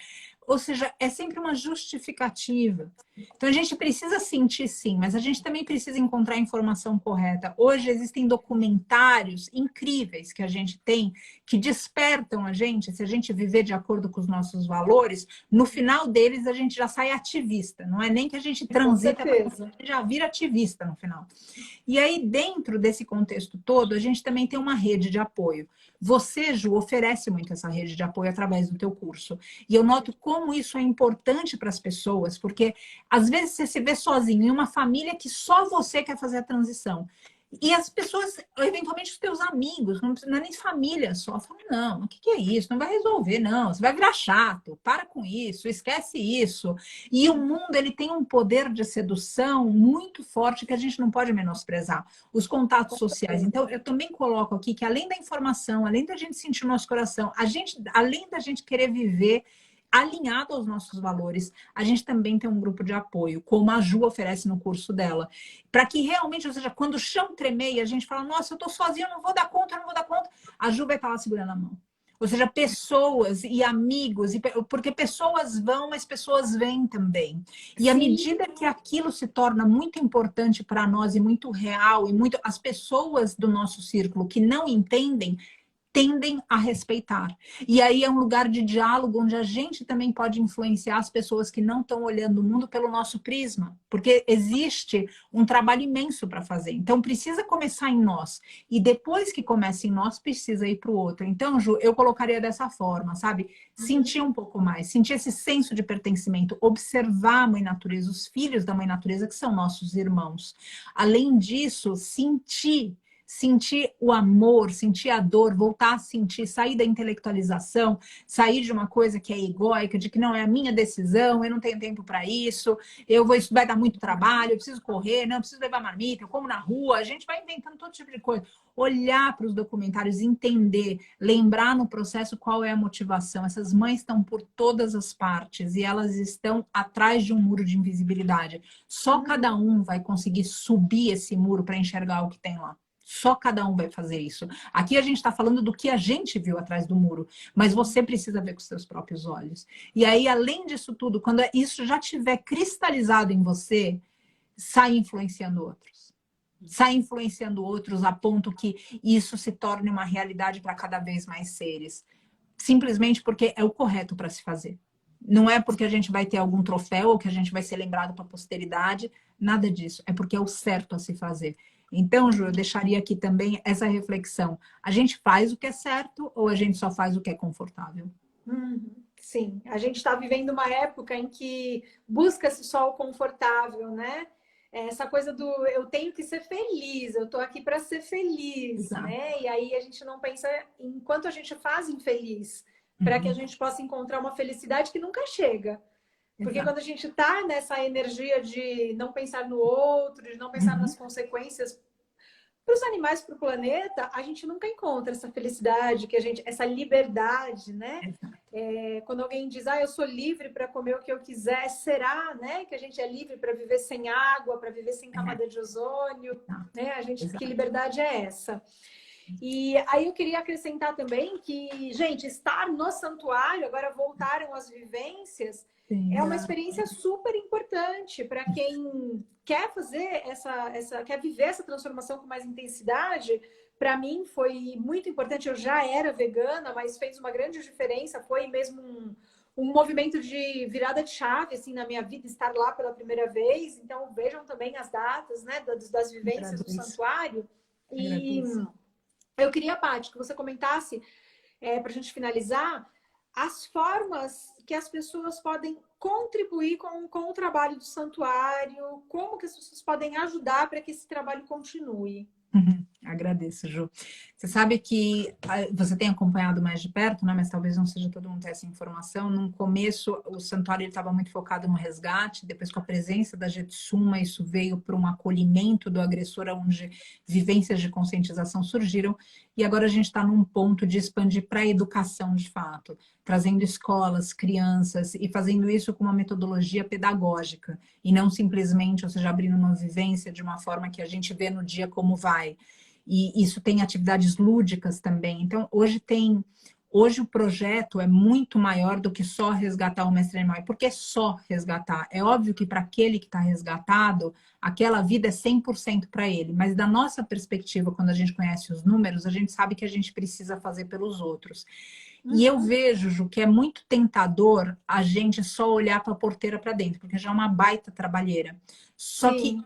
Ou seja, é sempre uma justificativa. Então, a gente precisa sentir sim, mas a gente também precisa encontrar a informação correta. Hoje existem documentários incríveis que a gente tem, que despertam a gente, se a gente viver de acordo com os nossos valores, no final deles a gente já sai ativista. Não é nem que a gente Com transita, a certeza. gente já vira ativista no final. E aí, dentro desse contexto todo, a gente também tem uma rede de apoio. Você, Ju, oferece muito essa rede de apoio através do teu curso. E eu noto como isso é importante para as pessoas, porque às vezes você se vê sozinho em uma família que só você quer fazer a transição. E as pessoas, eventualmente os teus amigos, não é nem família só, falam, não, o que é isso? Não vai resolver, não. Você vai virar chato, para com isso, esquece isso. E o mundo, ele tem um poder de sedução muito forte que a gente não pode menosprezar. Os contatos sociais. Então, eu também coloco aqui que além da informação, além da gente sentir o nosso coração, além da gente querer viver alinhado aos nossos valores, a gente também tem um grupo de apoio, como a Ju oferece no curso dela. Para que realmente, ou seja, quando o chão tremer e a gente fala, nossa, eu estou sozinha, eu não vou dar conta, eu não vou dar conta, a Ju vai estar lá segurando a mão. Ou seja, pessoas e amigos, porque pessoas vão, mas pessoas vêm também. E à medida que aquilo se torna muito importante para nós e muito real, e muito as pessoas do nosso círculo que não entendem, tendem a respeitar. E aí é um lugar de diálogo onde a gente também pode influenciar as pessoas que não estão olhando o mundo pelo nosso prisma, porque existe um trabalho imenso para fazer. Então precisa começar em nós e depois que começa em nós precisa ir para o outro. Então, Ju, eu colocaria dessa forma, sabe? Sentir um pouco mais, sentir esse senso de pertencimento, observar a mãe natureza, os filhos da mãe natureza que são nossos irmãos. Além disso, sentir o amor, sentir a dor, voltar a sentir, sair da intelectualização, sair de uma coisa que é egóica, de que não é a minha decisão, eu não tenho tempo para isso, isso vai dar muito trabalho, eu preciso correr, não, eu preciso levar marmita, eu como na rua, a gente vai inventando todo tipo de coisa. Olhar para os documentários, entender, lembrar no processo qual é a motivação. Essas mães estão por todas as partes e elas estão atrás de um muro de invisibilidade. Só cada um vai conseguir subir esse muro para enxergar o que tem lá. Só cada um vai fazer isso. Aqui a gente está falando do que a gente viu atrás do muro, mas você precisa ver com seus próprios olhos. E aí, além disso tudo, quando isso já tiver cristalizado em você, sai influenciando outros. Sai influenciando outros a ponto que isso se torne uma realidade para cada vez mais seres. Simplesmente porque é o correto para se fazer. Não é porque a gente vai ter algum troféu ou que a gente vai ser lembrado para a posteridade, nada disso. É porque é o certo a se fazer. Então, Ju, eu deixaria aqui também essa reflexão. A gente faz o que é certo ou a gente só faz o que é confortável? Sim, a gente está vivendo uma época em que busca-se só o confortável, né? Essa coisa do eu tenho que ser feliz, eu estou aqui para ser feliz, Exato. né? E aí a gente não pensa em quanto a gente faz infeliz, para que a gente possa encontrar uma felicidade que nunca chega. Porque Exato. quando a gente está nessa energia de não pensar no outro, de não pensar nas consequências para os animais, para o planeta, a gente nunca encontra essa felicidade, essa liberdade, né? Exato. Quando alguém diz, eu sou livre para comer o que eu quiser, será, né? Que a gente é livre para viver sem água, para viver sem camada de ozônio, né? Que liberdade é essa? E aí eu queria acrescentar também que, gente, estar no santuário, agora voltaram as vivências, é uma experiência super importante para quem quer fazer quer viver essa transformação com mais intensidade. Para mim foi muito importante. Eu já era vegana, mas fez uma grande diferença. Foi mesmo um movimento de virada de chave assim na minha vida, estar lá pela primeira vez. Então vejam também as datas, né, das vivências do santuário. E eu queria, Paty, que você comentasse, para a gente finalizar, as formas que as pessoas podem contribuir com o trabalho do santuário, como que as pessoas podem ajudar para que esse trabalho continue. Agradeço, Ju. Você sabe que você tem acompanhado mais de perto, né? Mas talvez não seja todo mundo ter essa informação. No começo, o santuário estava muito focado no resgate. Depois, com a presença da Jetsuma, isso veio para um acolhimento do agressor, onde vivências de conscientização surgiram. E agora a gente está num ponto de expandir para a educação, de fato, trazendo escolas, crianças e fazendo isso com uma metodologia pedagógica e não simplesmente, ou seja, abrindo uma vivência de uma forma que a gente vê no dia como vai. E isso tem atividades lúdicas também. Então, hoje o projeto é muito maior do que só resgatar o mestre animal. E por que só resgatar? É óbvio que para aquele que está resgatado, aquela vida é 100% para ele. Mas da nossa perspectiva, quando a gente conhece os números, a gente sabe que a gente precisa fazer pelos outros. E eu vejo, Ju, que é muito tentador a gente só olhar para a porteira para dentro, porque já é uma baita trabalheira. Só que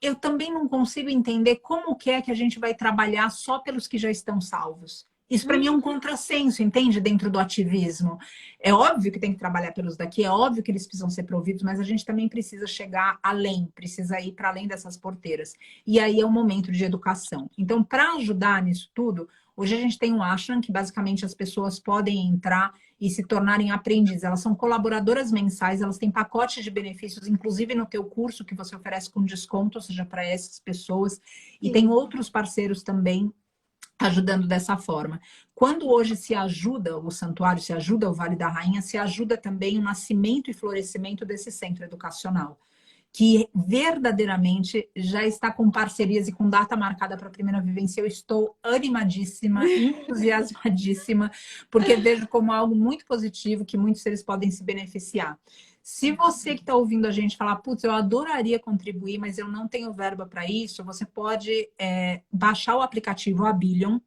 eu também não consigo entender como que é que a gente vai trabalhar só pelos que já estão salvos. Isso para mim é um contrassenso, entende? Dentro do ativismo. É óbvio que tem que trabalhar pelos daqui, é óbvio que eles precisam ser providos, mas a gente também precisa chegar além, precisa ir para além dessas porteiras. E aí é um momento de educação. Então, para ajudar nisso tudo, hoje a gente tem um Ashram, que basicamente as pessoas podem entrar e se tornarem aprendizes. Elas são colaboradoras mensais, elas têm pacotes de benefícios, inclusive no teu curso que você oferece com desconto, ou seja, para essas pessoas. E tem outros parceiros também ajudando dessa forma. Quando hoje se ajuda o santuário, se ajuda o Vale da Rainha, se ajuda também o nascimento e florescimento desse centro educacional, que verdadeiramente já está com parcerias e com data marcada para a primeira vivência. Eu estou animadíssima, entusiasmadíssima, porque vejo como algo muito positivo que muitos seres podem se beneficiar. Se você que está ouvindo a gente falar, putz, eu adoraria contribuir, mas eu não tenho verba para isso, você pode baixar o aplicativo Abilion,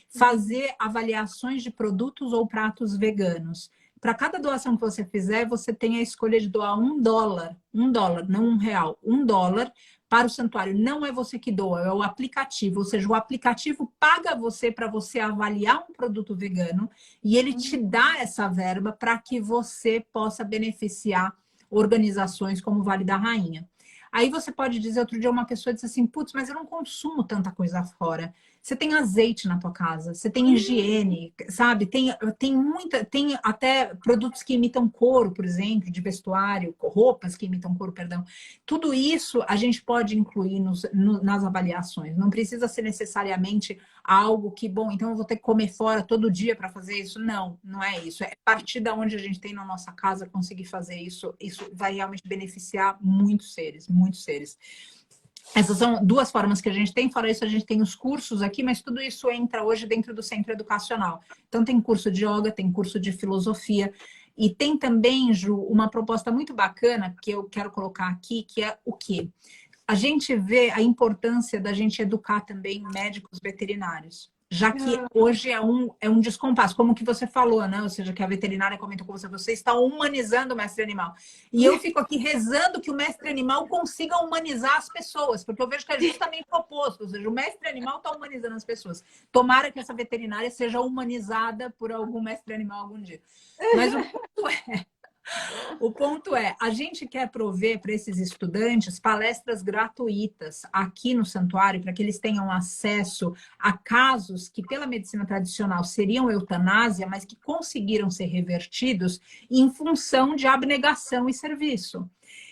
fazer avaliações de produtos ou pratos veganos. Para cada doação que você fizer, você tem a escolha de doar $1, $1, não R$1, $1 para o santuário. Não é você que doa, é o aplicativo. Ou seja, o aplicativo paga você para você avaliar um produto vegano e ele te dá essa verba para que você possa beneficiar organizações como o Vale da Rainha. Aí você pode dizer, outro dia uma pessoa disse assim, putz, mas eu não consumo tanta coisa fora. Você tem azeite na tua casa, você tem higiene, sabe? Tem até produtos que imitam couro, por exemplo, de vestuário, roupas que imitam couro, perdão. Tudo isso a gente pode incluir nas avaliações. Não precisa ser necessariamente algo que, bom, então eu vou ter que comer fora todo dia para fazer isso. Não, não é isso. É partir da onde a gente tem na nossa casa conseguir fazer isso. Isso vai realmente beneficiar muitos seres, muitos seres. Essas são duas formas que a gente tem. Fora isso, a gente tem os cursos aqui, mas tudo isso entra hoje dentro do centro educacional. Então, tem curso de yoga, tem curso de filosofia. E tem também, Ju, uma proposta muito bacana que eu quero colocar aqui, que é o quê? A gente vê a importância da gente educar também médicos veterinários. Já que hoje é um descompasso, como que você falou, né? Ou seja, que a veterinária comentou com você, você está humanizando o mestre animal. E eu fico aqui rezando que o mestre animal consiga humanizar as pessoas, porque eu vejo que é justamente o oposto, ou seja, o mestre animal está humanizando as pessoas. Tomara que essa veterinária seja humanizada por algum mestre animal algum dia. Mas o ponto é, a gente quer prover para esses estudantes palestras gratuitas aqui no santuário, para que eles tenham acesso a casos que pela medicina tradicional seriam eutanásia, mas que conseguiram ser revertidos em função de abnegação e serviço.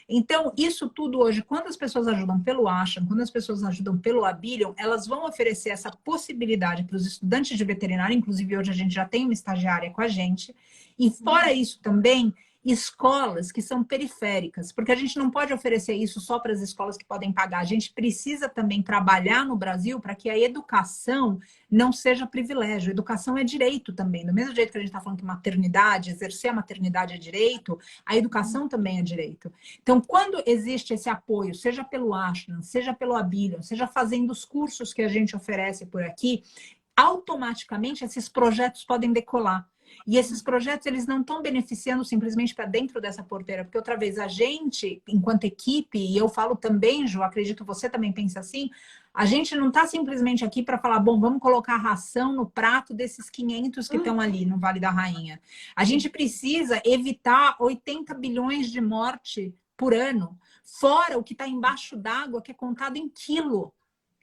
Então, isso tudo hoje, quando as pessoas ajudam pelo Ashram, quando as pessoas ajudam pelo Abilion, elas vão oferecer essa possibilidade para os estudantes de veterinária, inclusive hoje a gente já tem uma estagiária com a gente, e fora isso também, escolas que são periféricas, porque a gente não pode oferecer isso só para as escolas que podem pagar, a gente precisa também trabalhar no Brasil para que a educação não seja privilégio, a educação é direito também, do mesmo jeito que a gente está falando que maternidade, exercer a maternidade é direito, a educação também é direito. Então, quando existe esse apoio, seja pelo Ashram, seja pelo Abilion, seja fazendo os cursos que a gente oferece por aqui, automaticamente esses projetos podem decolar. E esses projetos, eles não estão beneficiando simplesmente para dentro dessa porteira, porque outra vez, a gente, enquanto equipe, e eu falo também, Ju, acredito que você também pensa assim, a gente não está simplesmente aqui para falar, bom, vamos colocar ração no prato desses 500 que estão ali no Vale da Rainha. A gente precisa evitar 80 bilhões de morte por ano, fora o que está embaixo d'água, que é contado em quilo.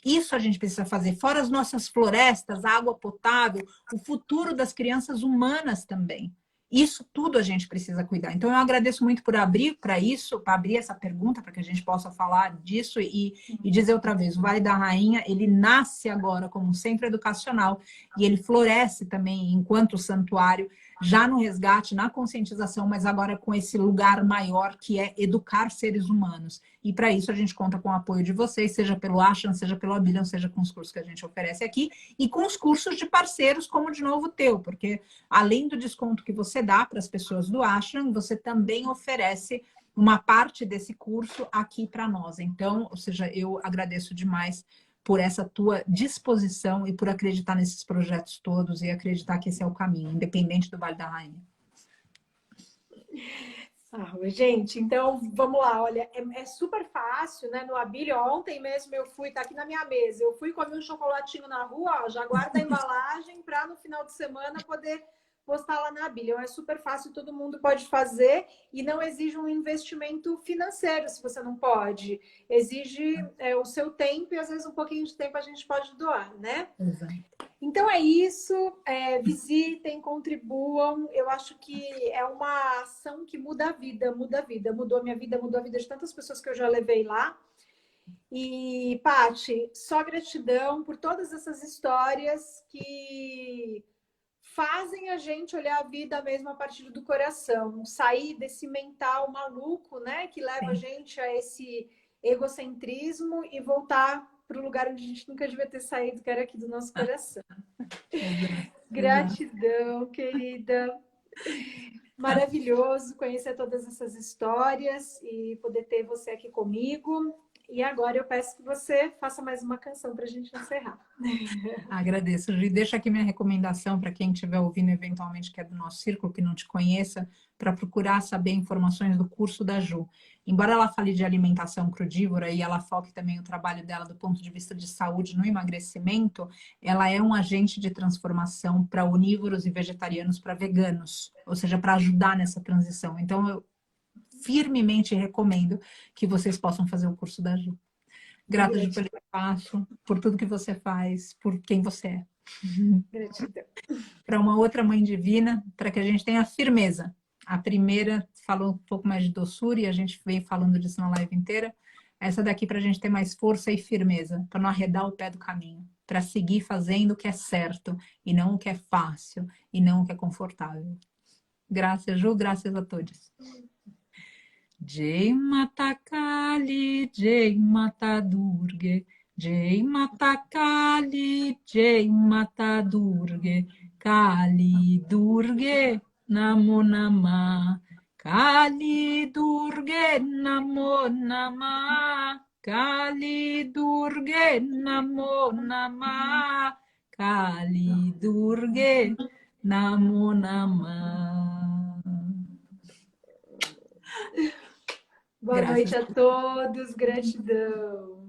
Isso a gente precisa fazer, fora as nossas florestas, a água potável, o futuro das crianças humanas também. Isso tudo a gente precisa cuidar. Então, eu agradeço muito por abrir para isso, para abrir essa pergunta, para que a gente possa falar disso e dizer outra vez, o Vale da Rainha, ele nasce agora como um centro educacional e ele floresce também enquanto santuário, já no resgate, na conscientização, mas agora com esse lugar maior que é educar seres humanos. E para isso a gente conta com o apoio de vocês, seja pelo Ashram, seja pelo Abilion, seja com os cursos que a gente oferece aqui e com os cursos de parceiros como de novo o teu, porque além do desconto que você dá para as pessoas do Ashram, você também oferece uma parte desse curso aqui para nós. Então, ou seja, eu agradeço demais por essa tua disposição e por acreditar nesses projetos todos e acreditar que esse é o caminho, independente do Vale da Rainha. Ah, gente, então vamos lá, olha, é super fácil, né? No Abílio, ontem mesmo eu fui, tá aqui na minha mesa, eu fui comer um chocolatinho na rua, ó, já guarda a embalagem para no final de semana poder postar lá na Abílio. É super fácil, todo mundo pode fazer e não exige um investimento financeiro, se você não pode. Exige o seu tempo e às vezes um pouquinho de tempo a gente pode doar, né? Exato. Então é isso, visitem, contribuam. Eu acho que é uma ação que muda a vida, muda a vida, mudou a minha vida, mudou a vida de tantas pessoas que eu já levei lá. E, Paty, só gratidão por todas essas histórias que fazem a gente olhar a vida mesmo a partir do coração, sair desse mental maluco, né, que leva a Sim. gente a esse egocentrismo e voltar para o lugar onde a gente nunca devia ter saído, que era aqui do nosso coração. Exato. Exato. Gratidão, querida. Maravilhoso conhecer todas essas histórias e poder ter você aqui comigo. E agora eu peço que você faça mais uma canção para a gente encerrar. Agradeço, Gi. Deixa aqui minha recomendação para quem estiver ouvindo eventualmente que é do nosso círculo, que não te conheça, para procurar saber informações do curso da Ju. Embora ela fale de alimentação crudívora e ela foque também o trabalho dela do ponto de vista de saúde no emagrecimento, ela é um agente de transformação para onívoros e vegetarianos para veganos, ou seja, para ajudar nessa transição. Então, eu firmemente recomendo que vocês possam fazer o curso da Ju. Grata, Ju, pelo Gratidão, espaço, por tudo que você faz, por quem você é. gratidão. Para uma outra mãe divina, para que a gente tenha firmeza. A primeira falou um pouco mais de doçura e a gente veio falando disso na live inteira. Essa daqui para a gente ter mais força e firmeza, para não arredar o pé do caminho, para seguir fazendo o que é certo e não o que é fácil e não o que é confortável. Graças, Ju, graças a todos. Jai Mata Kali, Jai Mata Durga, Jai Mata Kali, Jai Mata Durga, Kali Durga, Namo Namah, Kali Durga, Namo Namah, Kali Durga, Namo Namah, Kali Durga, Namo Namah. Boa noite Graças. a todos, gratidão.